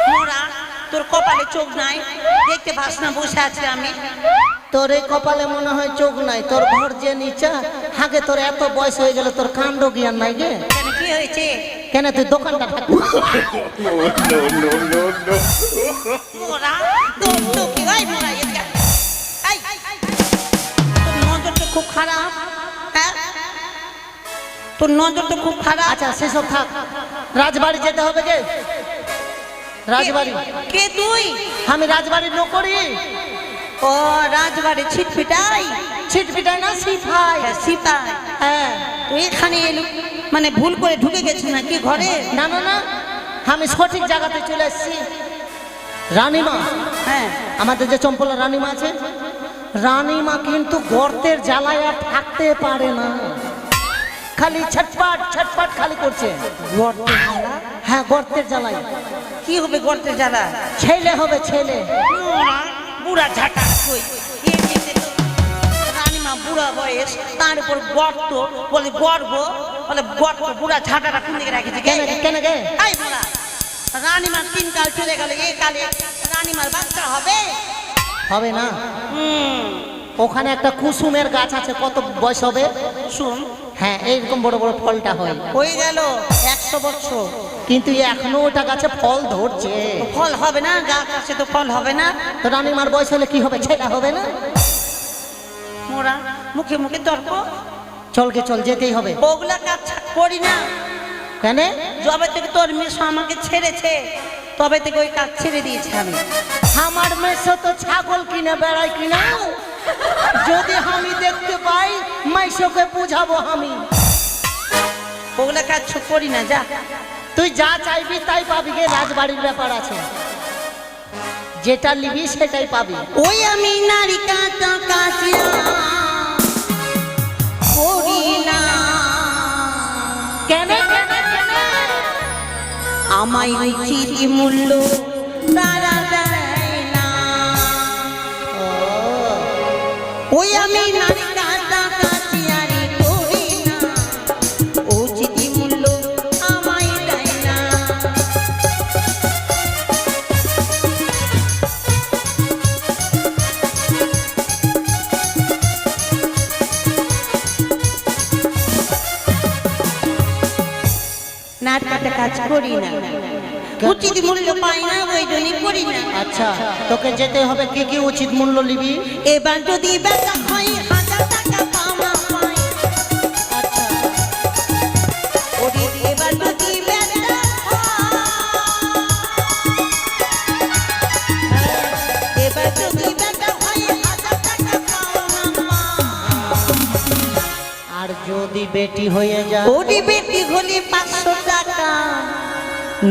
Speaker 3: মোরা, তোর কপালে চোখ নাই, দেখতে পাস না বসে আছি আমি।
Speaker 4: তোর এই কপালে মনে হয় চোখ নাই, তোর ঘর যে নিচা। হাগে তোর এত বয়স হয়ে গেল, তোর কাণ্ড জ্ঞান নাই গে।
Speaker 3: কেন কি হয়েছে?
Speaker 4: কেন তুই দোকানটা থাকবি?
Speaker 3: মোরা, তোর তো কি হয় মোরা? এদিকে আয়। তোর নজর তো খুব খারাপ। হ্যাঁ, তোর নজর তো খুব খারাপ।
Speaker 4: আচ্ছা সেসব থাক, রাজবাড়ি যেতে হবে গে। রাজবাড়ি?
Speaker 3: কে তুই?
Speaker 4: আমি রাজবাড়ির নকরি।
Speaker 3: ও রাজবাড়ি ছিটফিটাই?
Speaker 4: ছিটফিটাই না, সিপাই।
Speaker 3: সিপাই?
Speaker 4: হ্যাঁ।
Speaker 3: তুই এখানে এলো মানে ভুল করে ঢুকে গেছিস নাকি ঘরে?
Speaker 4: না না না, আমি সঠিক জায়গাতে চলে এসেছি। রানীমা,
Speaker 3: হ্যাঁ,
Speaker 4: আমাদের যে চম্পলা রানীমা আছে, রানীমা কিন্তু গর্তের জ্বালায় আর থাকতে পারে না, খালি ছটপট ছটপট খালি করছে।
Speaker 3: গর্তের জ্বালা?
Speaker 4: হ্যাঁ গর্তের জ্বালায়।
Speaker 3: কি হবে গর্তের জ্বালা?
Speaker 4: ছেলে হবে ছেলে।
Speaker 5: বুড়া ঝাঁটা কই এমনিতে তো রানীমা বুড়া বয়স তার উপর গর্ত বলে গর্ব বলে গর্ত বুড়া ঝাঁটাটা কোন দিকে রেখেছে
Speaker 4: কেন কেন গে
Speaker 5: এই বুড়া রানীমার 3 কাল চলে গেল এই কালে রানীমার বাচ্চা হবে
Speaker 4: হবে না।
Speaker 5: হুম
Speaker 4: ওখানে একটা কুসুমের গাছ আছে, কত বয়স হবে?
Speaker 5: শুন
Speaker 4: হ্যাঁ, এইরকম বড় বড় ফলটা হয়,
Speaker 5: হয়ে গেল 100 বছর
Speaker 4: কিন্তু এখনো ওটা গাছে ফল ধরছে।
Speaker 5: তো ফল হবে না গাছ আছে তো ফল হবে না
Speaker 4: তো রানীমার বয়স হলে কি হবে? ছেলে হবে না?
Speaker 5: মোরা মুখে মুখে তর্ক
Speaker 4: চলকে চল, যেতেই হবে।
Speaker 5: ওগুলা কাজ করি না
Speaker 4: কেন?
Speaker 5: যবে থেকে তোর মেশো আমাকে ছেড়েছে তবে থেকে ওই কাজ ছেড়ে দিয়েছে আমি
Speaker 4: আমার মেসো তো ছাগল কিনে বেড়াই কিনা, যদি আমি দেখতে পাই মাইশোকে বুঝাবো আমি।
Speaker 5: ওগুলা কাজ করি না যা
Speaker 4: তুই যা চাইবি তাই পাবি গে, রাজবাড়ির ব্যাপার আছে, যেটা নিবি সেটাই পাবি।
Speaker 5: ওই আমি নারী কাটা কাটিয়া করি না
Speaker 4: কেন কেন কেন?
Speaker 5: আমায় উচিত মূল্য তারা দেয় না ওই আমি নারী কাটা কাটিয়া করি না উচিত মূল্য আমায় দেয় না নাট কাটা কাজ করি না উচিত মূল্য পাই না ওই জন্যই করি না
Speaker 4: আচ্ছা, তোকে যেতে হবে, কি কি উচিত মূল্য নিবি?
Speaker 5: এবার যদি বেচা হয় 1000 টাকা পাওনা পাই
Speaker 4: আচ্ছা,
Speaker 5: ওরে এবার যদি বেচা এবার যদি বেচা হয় 1000 টাকা পাওনা
Speaker 4: আর যদি বেটি হয়ে যায়?
Speaker 5: ওরে বেটি হলে 500 টাকা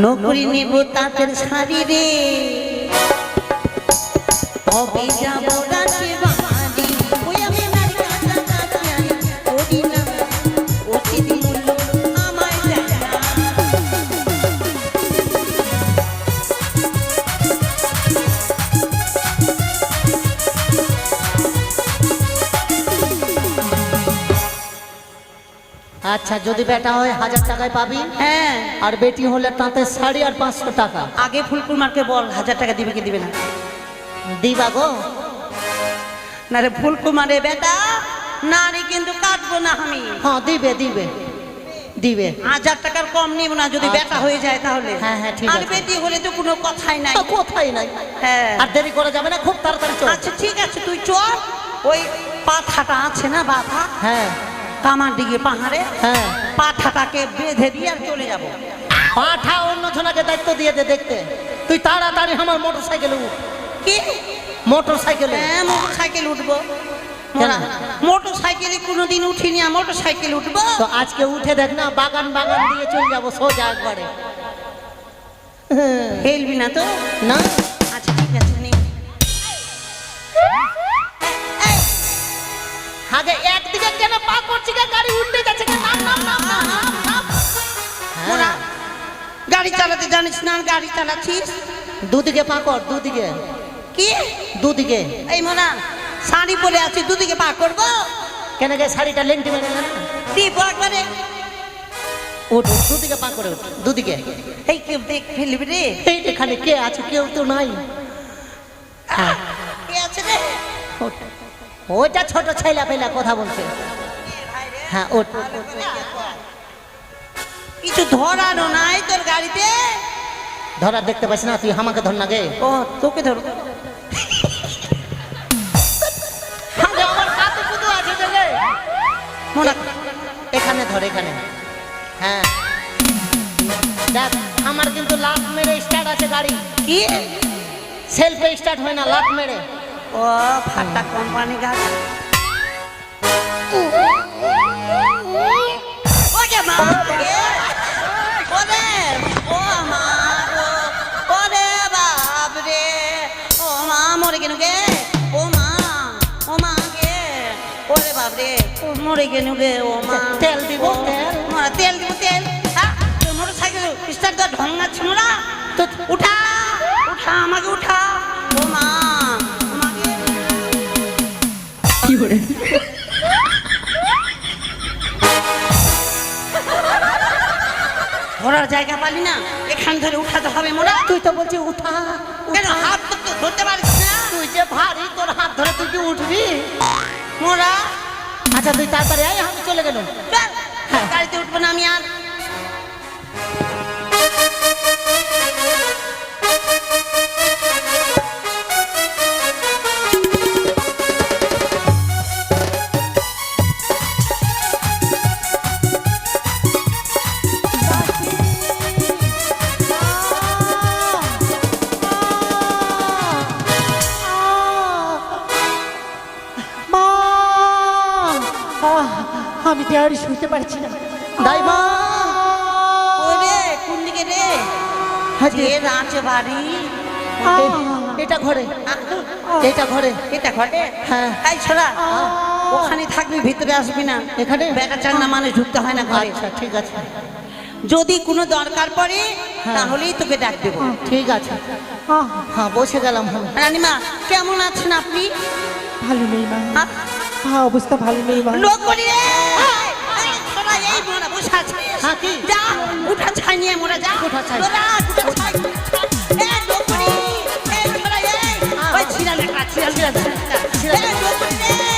Speaker 5: নকরি নেব তাঁতের শাড়ি রে তবে যাব রাতে বাড়ি ওই আমি নারী কাটা কাটিয়া করি না উচিত মূল্য আমায় দেয় না
Speaker 4: আচ্ছা, যদি বেটা হয় 1000 টাকায় পাবি,
Speaker 5: হ্যাঁ
Speaker 4: আর বেটি হলে তাঁতের শাড়ি আর 500 টাকা
Speaker 5: আগে ফুলকুমারকে বল 1000 টাকা দিবে কি দিবে না
Speaker 4: দিবা গো।
Speaker 5: না রে ফুলকুমারে বেটা নারী কিন্তু কাটবো না আমি
Speaker 4: হ্যাঁ, দিবে দিবে দিবে।
Speaker 5: 1000 টাকার কম নিব না যদি
Speaker 4: আচ্ছা।
Speaker 5: বেটা হয়ে যায় তাহলে
Speaker 4: হ্যাঁ, হ্যাঁ, ঠিক
Speaker 5: আর
Speaker 4: আছে।
Speaker 5: বেটি হলে তো কোনো কথাই নাই
Speaker 4: তো কোথায় নাই,
Speaker 5: হ্যাঁ
Speaker 4: আর দেরি করা যাবে না, খুব তাড়াতাড়ি চল।
Speaker 5: আচ্ছা ঠিক আছে তুই চল ওই পাথাটা আছে না বাথা
Speaker 4: হ্যাঁ
Speaker 5: কামার দিকে পাহাড়ে
Speaker 4: হ্যাঁ,
Speaker 5: পাঠাটাকে বেঁধে দিয়ে আর চলে যাব
Speaker 4: পাঠা অন্য জনাকে দায়িত্ব দিয়ে দে দেখতে। তুই তাড়াতাড়ি আমার মোটর সাইকেলে উঠ,
Speaker 5: কি
Speaker 4: মোটর সাইকেলে।
Speaker 5: হ্যাঁ মোটর সাইকেল উঠবো মোটর সাইকেলে কোনোদিন উঠিনি আর মোটর সাইকেল উঠবো
Speaker 4: তো আজকে উঠে দেখ না, বাগান বাগান দিয়ে চলে যাবো সোজা একবারে।
Speaker 5: হেলবি না তো
Speaker 4: না,
Speaker 5: আচ্ছা ঠিক আছে নি
Speaker 4: আগে একদিকে কেন পা করছি গে, গাড়ি উল্টে যাচ্ছে গে, নাম নাম নাম নাম নাম।
Speaker 5: মোরা গাড়ি চালাতে জানিস না গাড়ি চালাচ্ছিস
Speaker 4: দুদিকে পা কর, দুদিকে
Speaker 5: কি
Speaker 4: দুদিকে।
Speaker 5: এই মোনা শাড়ি পরে আছি দুদিকে পা করবো
Speaker 4: কেন গে, শাড়িটা লেংটি মেরে না,
Speaker 5: দিব একবারে
Speaker 4: উঠ উঠ, দুদিকে পা করে উঠ, দুদিকে।
Speaker 5: এই কেউ দেখ ফেলবি রে
Speaker 4: এই এখানে কে আছে? কেউ তো নাই। হ্যাঁ,
Speaker 5: কে আছে রে
Speaker 4: ওঠ। ওইটা ছোট ছেলে পেলা কথা বলছে। হ্যাঁ, ওঠ।
Speaker 5: কিছু ধরানো নাই তোর গাড়িতে
Speaker 4: ধরা দেখতে পাইস না, তুই আমাকে ধর না গে।
Speaker 5: ও তোকে ধরবো
Speaker 4: আগে আমার কাছে কুতু আছে যে রে।
Speaker 5: মোনা
Speaker 4: এখানে ধর, এখানে। হ্যাঁ, দেখ আমার কিন্তু লাফ মেরে স্টার্ট আছে গাড়ি,
Speaker 5: কি
Speaker 4: সেলফে স্টার্ট হয় না, লাফ মেরে।
Speaker 5: ও ফাটা কোম্পানি গাড়ি ওকে মা ওরে ও মা গো ওরে বাপ রে ও মা মরে গেল গে ও মা গে ওরে বাপ রে ও মরে গেল গে ও মা
Speaker 4: তেল দিব, তেল।
Speaker 5: মোরা তেল দিব তেল হ্যাঁ তোর মোটর সাইকেল স্টার্ট দা ঢং আছে মোরা
Speaker 4: তো
Speaker 5: উঠা উঠা আমাকে উঠা ও মা আমাকে ধরার জায়গা পালি না, এখান ধরে উঠাতে হবে মোরা।
Speaker 4: তুই তো বলছি উঠা
Speaker 5: কেন হাত তো ধরতে পারিস না?
Speaker 4: তুই যে ভারী, তোর হাত ধরে তুই কি উঠবি?
Speaker 5: মোরা
Speaker 4: আচ্ছা তুই তাড়াতাড়ি আয়, আমি চলে গেলাম।
Speaker 5: চল, গাড়িতে উঠবো না আমি আর।
Speaker 1: মা, আমি তো আর শুতে পারছি না।
Speaker 4: দাইমা
Speaker 5: ওরে কোন দিকে রে?
Speaker 4: হ্যাঁ
Speaker 5: যে রাঁচে বাড়ি,
Speaker 4: এটা ঘরে, এটা ঘরে।
Speaker 5: এটা ঘটে।
Speaker 4: হ্যাঁ।
Speaker 5: এই ছোড়া, ওখানে থাকবি, ভিতরে আসবি না।
Speaker 4: এখানে?
Speaker 5: বেটা চান্না মানুষ ঢুকতে হয় না ঘরে।
Speaker 4: আচ্ছা ঠিক আছে,
Speaker 5: যদি কোনো দরকার পড়ে তাহলেই তোকে ডাক দেবো।
Speaker 4: ঠিক আছে। হ্যাঁ বসে গেলাম। হলো
Speaker 5: রানীমা কেমন আছেন আপনি?
Speaker 1: ভালো নেই মা,
Speaker 5: হ্যাঁ?
Speaker 1: অবস্থা ভালো নেই মা।
Speaker 5: লোক বলি রে, এই ছোড়া, এই মোরা বসে আছে।
Speaker 4: হ্যাঁ, কি?
Speaker 5: যা উঠা ছাই নিয়ে মোরা যা।
Speaker 4: উঠা ছাই।
Speaker 5: তোরা উঠা ছাই। এই লোক বলি, এই ছোড়া, এই ওই ছিড়া লেখা, ছিড়া ছিড়া ছিড়া। এই লোক বলি রে,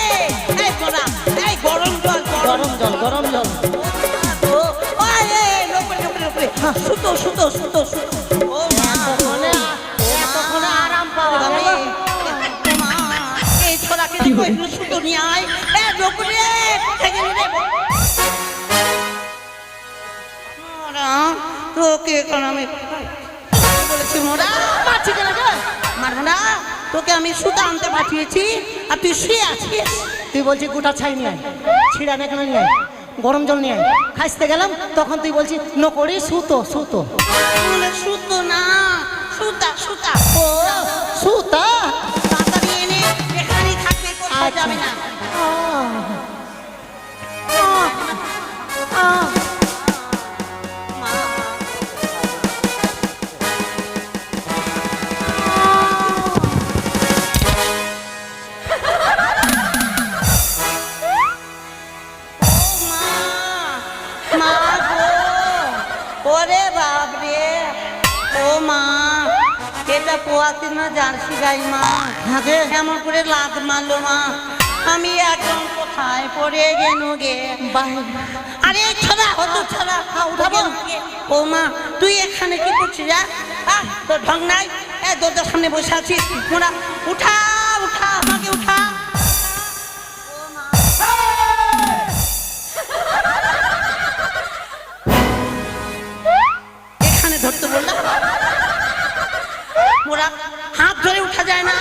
Speaker 5: এই মোরা, এই গরম জল,
Speaker 4: গরম জল, গরম জল।
Speaker 5: সুতো সুতো সুতো সুতো। ও মা,
Speaker 4: এতক্ষণে আরাম পাওয়া
Speaker 5: বাবা,
Speaker 4: গেল।
Speaker 5: মা, এই ছোড়াকে দেখো, একটু সুতো নিয়ে আয়। এ লোক রে, কোথায় গেলি রে? মোরা, তোকে এখন আমি বলেছি মোরা,
Speaker 4: মারছি কেন রে?
Speaker 5: মারবো না। তোকে আমি সুতো আনতে পাঠিয়েছি আর তুই শুয়ে আছিস।
Speaker 4: তুই বলছি গোটা ছাই নিয়ে আয়, ছিঁড়া নেখানে নিয়ে আয়, গরম জল নিয়ে আয়। খাইতে গেলাম তখন তুই বলছি নকরি সুতো সুতো।
Speaker 5: বলে সুতো না, সুতা সুতা।
Speaker 4: ও সুতা।
Speaker 5: তাড়াতাড়ি এনে এখানেই থাকবে, কোথাও যাবে না। মা, মা গো, ওরে বাপরে, ও মা, এটা পোয়াতে না জার্সি গাই মা।
Speaker 4: আগে
Speaker 5: এমন করে লাত মারলো মা, আমি একদম কোথায় পড়ে গেল গে। আরে ছড়া হতো ছড়া, উঠাবো। ও মা, তুই এখানে কি করছিস? তোর ঢং নাই? দরজার সামনে বসে আছিস মোরা, উঠা উঠা, আমাকে উঠা। এখানে ধরতে বললাম, মোরা হাত ধরে উঠা যায় না,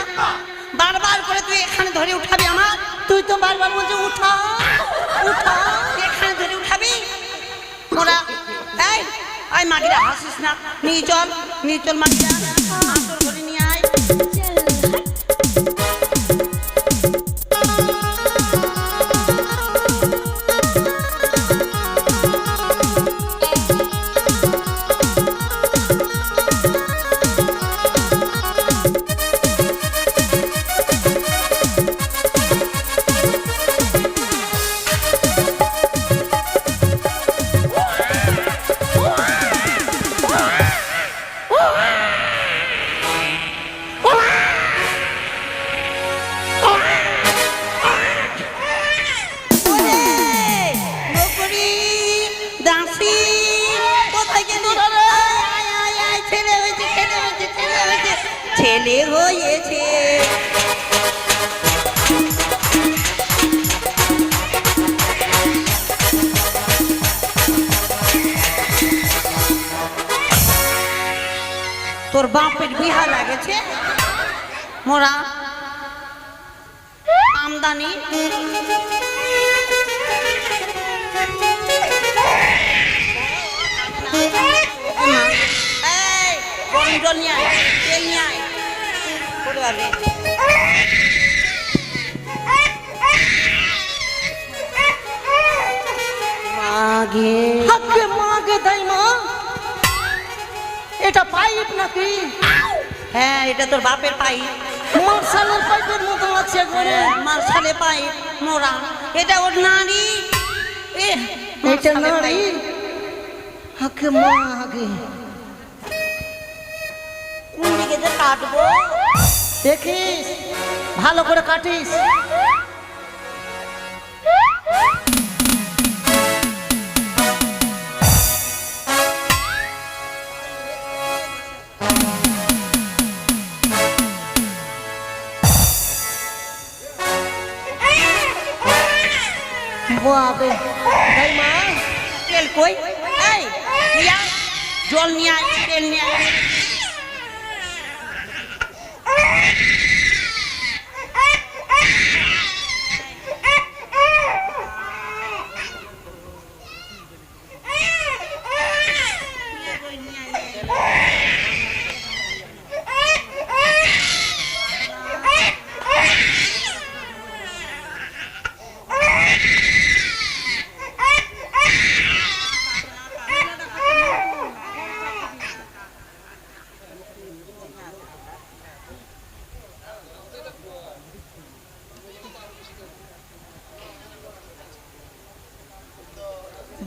Speaker 5: বারবার করে তুই এখানে ধরে উঠাবি আমার।
Speaker 4: তুই তো বারবার বলছি উঠা উঠা।
Speaker 5: এখানে ধরে উঠাবি মোরা। এই আয় মাগিরা, হাসিস না, নিয়ে চল মাগিরা, আতর করে নিয়ে আয়। ছেলে হয়েছে। তোর বাপের বিহা লাগেছে মোরা, আমদানি গরম জল নিয়ে আয়, তেল নিয়ে আয়। মাগে
Speaker 4: হাতে মাগে তাই মা, এটা পাইপ নাকি?
Speaker 5: হ্যাঁ, এটা তোর বাপের পাই।
Speaker 4: মার্শালের পাইপের মতো আছে ঘরে।
Speaker 5: মার্শালে পাইপ মোরা, এটা ওর নারী।
Speaker 4: এটা নারী হাকে মা হাকে।
Speaker 5: কোন দিকে যে কাটবো?
Speaker 4: দেখিস ভালো করে কাটিস। বাবে তাই মা
Speaker 5: তেল কই? এই নিয়া, জল নিয়ে আয়, তেল নিয়ে আয়।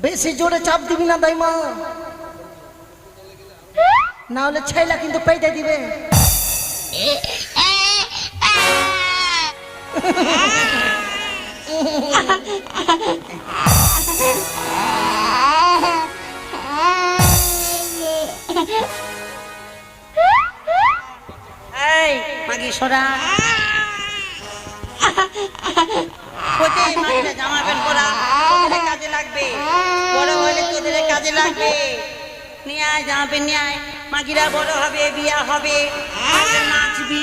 Speaker 4: বেশি জোরে চাপ দিবি না দাইমা, না হলে ছেলা কিন্তু পেইতে দিবে।
Speaker 5: এই মাগি সরা, কোথায় মাগিটা জামা প্যান্ট পরা, তোদের কাজে লাগবে, বড় হলে তোদের কাজে লাগবে। নিয়ে আয় জামা প্যান্ট নিয়ে আয়, মাগিরা বড় হবে, বিয়া হবে, নাচবি,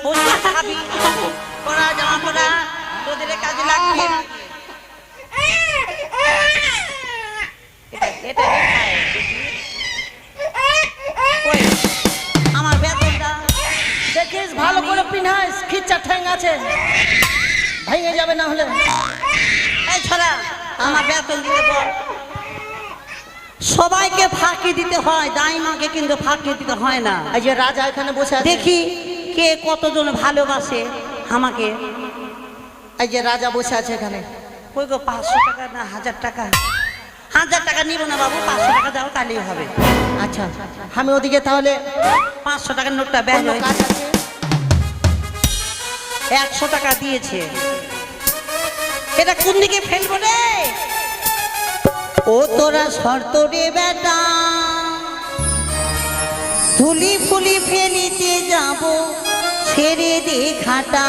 Speaker 5: বসে খাবি, পরা জামা পরা, তোদের কাজে লাগবে। এটা দেখায় কই আমার বেতনটা?
Speaker 4: দেখিস ভালো করে পিনাইস, খিচ্চা ঠ্যাং আছে, ভেঙে যাবে না হলে।
Speaker 5: এই ছড়া আমার বেতন দিতে বল। সবাইকে ফাঁকি দিতে হয়, দাইমাকে কিন্তু ফাঁকি দিতে হয় না।
Speaker 4: এই যে রাজা এখানে বসে আছে,
Speaker 5: দেখি কে কতজন ভালোবাসে আমাকে।
Speaker 4: এই যে রাজা বসে আছে এখানে।
Speaker 5: কই গো, 500 টাকা না 1000 টাকা? 1000 টাকা নিব না বাবু, 500 টাকা দাও তাহলেই হবে।
Speaker 4: আচ্ছা আমি ওদিকে তাহলে
Speaker 5: 500 টাকার নোটটা ব্যাগ
Speaker 4: অন্য কাজ আছে।
Speaker 5: 100 টাকা দিয়েছে, এটা কোন দিকে ফেলবো রে? ও তোরা শর্ত রে বেটা, ধুলি ফুলি ফেলিতে যাব, ছেড়ে দে ঘাটা।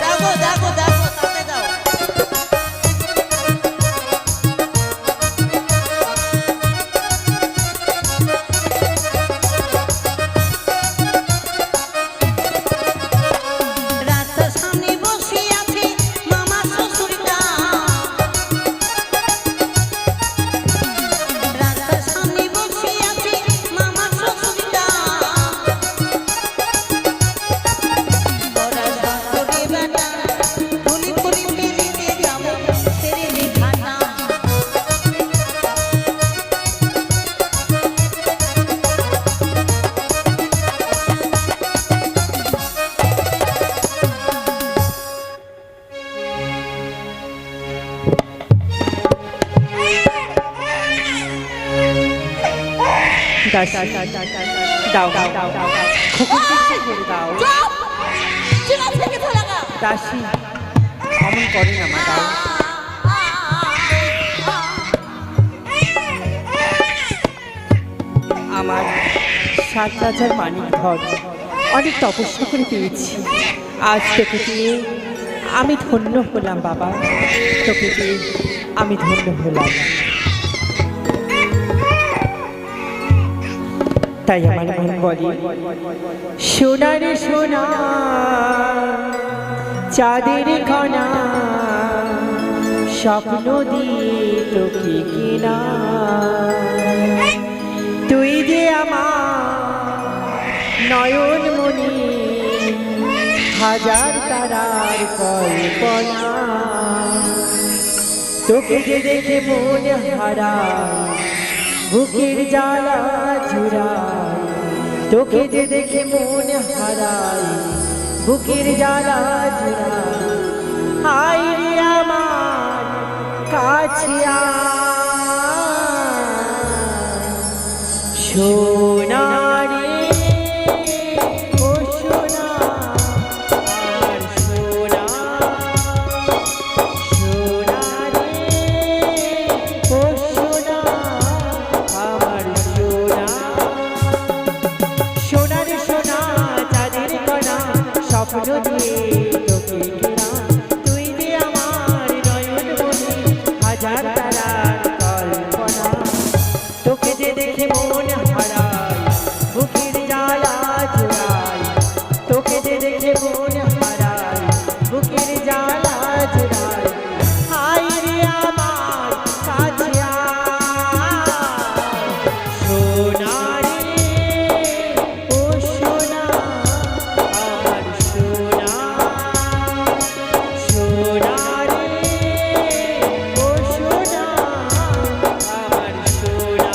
Speaker 5: যাবো যাবো যাবো, তাতে যাও। রাস্তার সামনে বসে আছে মামা শ্বশুরটা, রাস্তার সামনে বসে আছে মামা শ্বশুরটা। বড় শহরে বেটা, ফুলি ফুলি ফেলিতে যাব, ছেড়ে দে ঘাটা।
Speaker 1: দাও দাও দাও দাও, দাও দাসী, অমন করে না মা, দাও। আমার 7 রাজার মানিক ধর অনেক তপস্যা করে পেয়েছি, আজ তোকে পেয়ে আমি ধন্য হলাম বাবা, তোকে পেয়ে আমি ধন্য হলাম। তাই আমার মন বলে, সোনা রে সোনা, চাঁদের কণা, স্বপ্ন দিয়ে তোকে কেনা, তুই যে আমার নয়ন মনি, হাজার তারার কল্পনা, তোকে যে দেখে মন হারায়, বুকের জ্বালা জুড়ায়, তোকে যে দেখে মন হারাই বুকের জ্বালা জুড়াই হাই রে আমার কাছে সোনা রে ও সোনা আমার সোনা সোনা রে ও সোনা আমার সোনা সোনার সোনা চাঁদের কণা স্বপ্ন দিয়ে তোকে ঘেরা তুই যে আমার নয়ন মনি হাজার তারার কল্পনা তোকে যে দেখে মন হারাই বুকের জ্বালা জুড়াই তোকে যে দেখে মন হারাই বুকের জ্বালা জুড়াই হাই রে আমার কাছে সোনা রে ও সোনা আমার সোনা সোনা রে ও সোনা আমার সোনা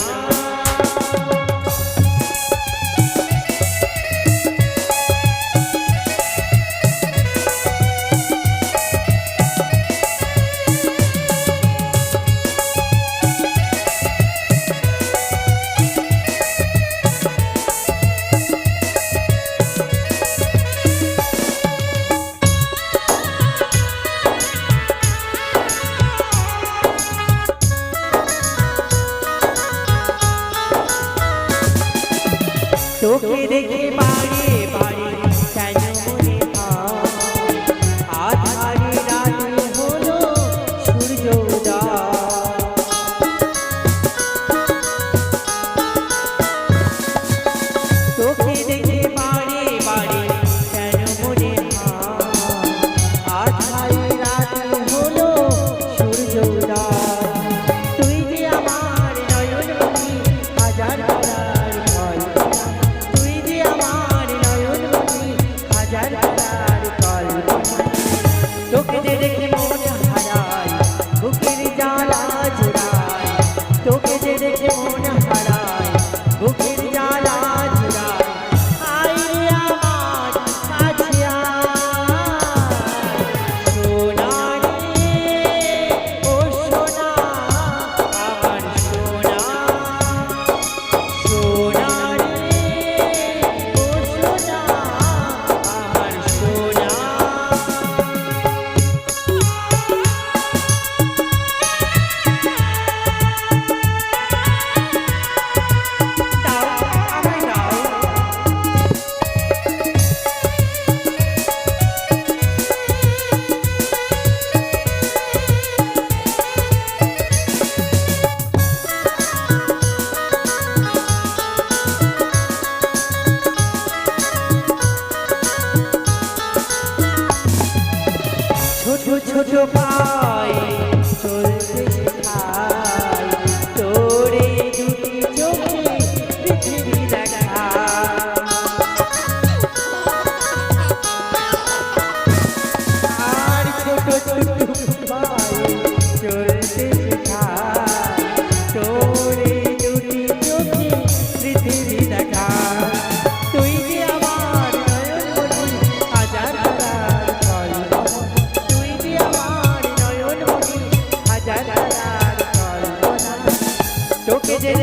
Speaker 1: তোকে দেখে বাড়ি বাড়ি কেন মনে হয় আধারে রাতে হলো সূর্য উদয় তোকে দেখে বাড়ি বাড়ি কেন মনে হয় আধারে রাতে হলো সূর্য উদয় তুই যে আমার নয়ন মনি হাজার তারার কল্পনা তুই যে আমার নয়ন মনি হাজার তারার কল্পনা তোকে যে দেখে মন হারাই বুকের জ্বালা জুড়াই তোকে যে দেখে মন হারাই বুকের জ্বালা জুড়াই হাই রে আমার কাছে সোনা রে ও সোনা আমার সোনা সোনা রে ও সোনা আমার সোনা দাও আমায় দাও ছোট ছোট পায়ে চলতে শেখাই তোরে দুটি চোখে পৃথিবী দেখা আর ছোট ছোট পায়ে চলতে শেখাই তোরে দুটি চোখে পৃথিবী দেখা তুই যে আমার নয়ন মনি হাজার তারার কল্পনা তুই যে আমার নয়ন মনি হাজার তারার কল্পনা তোকে যে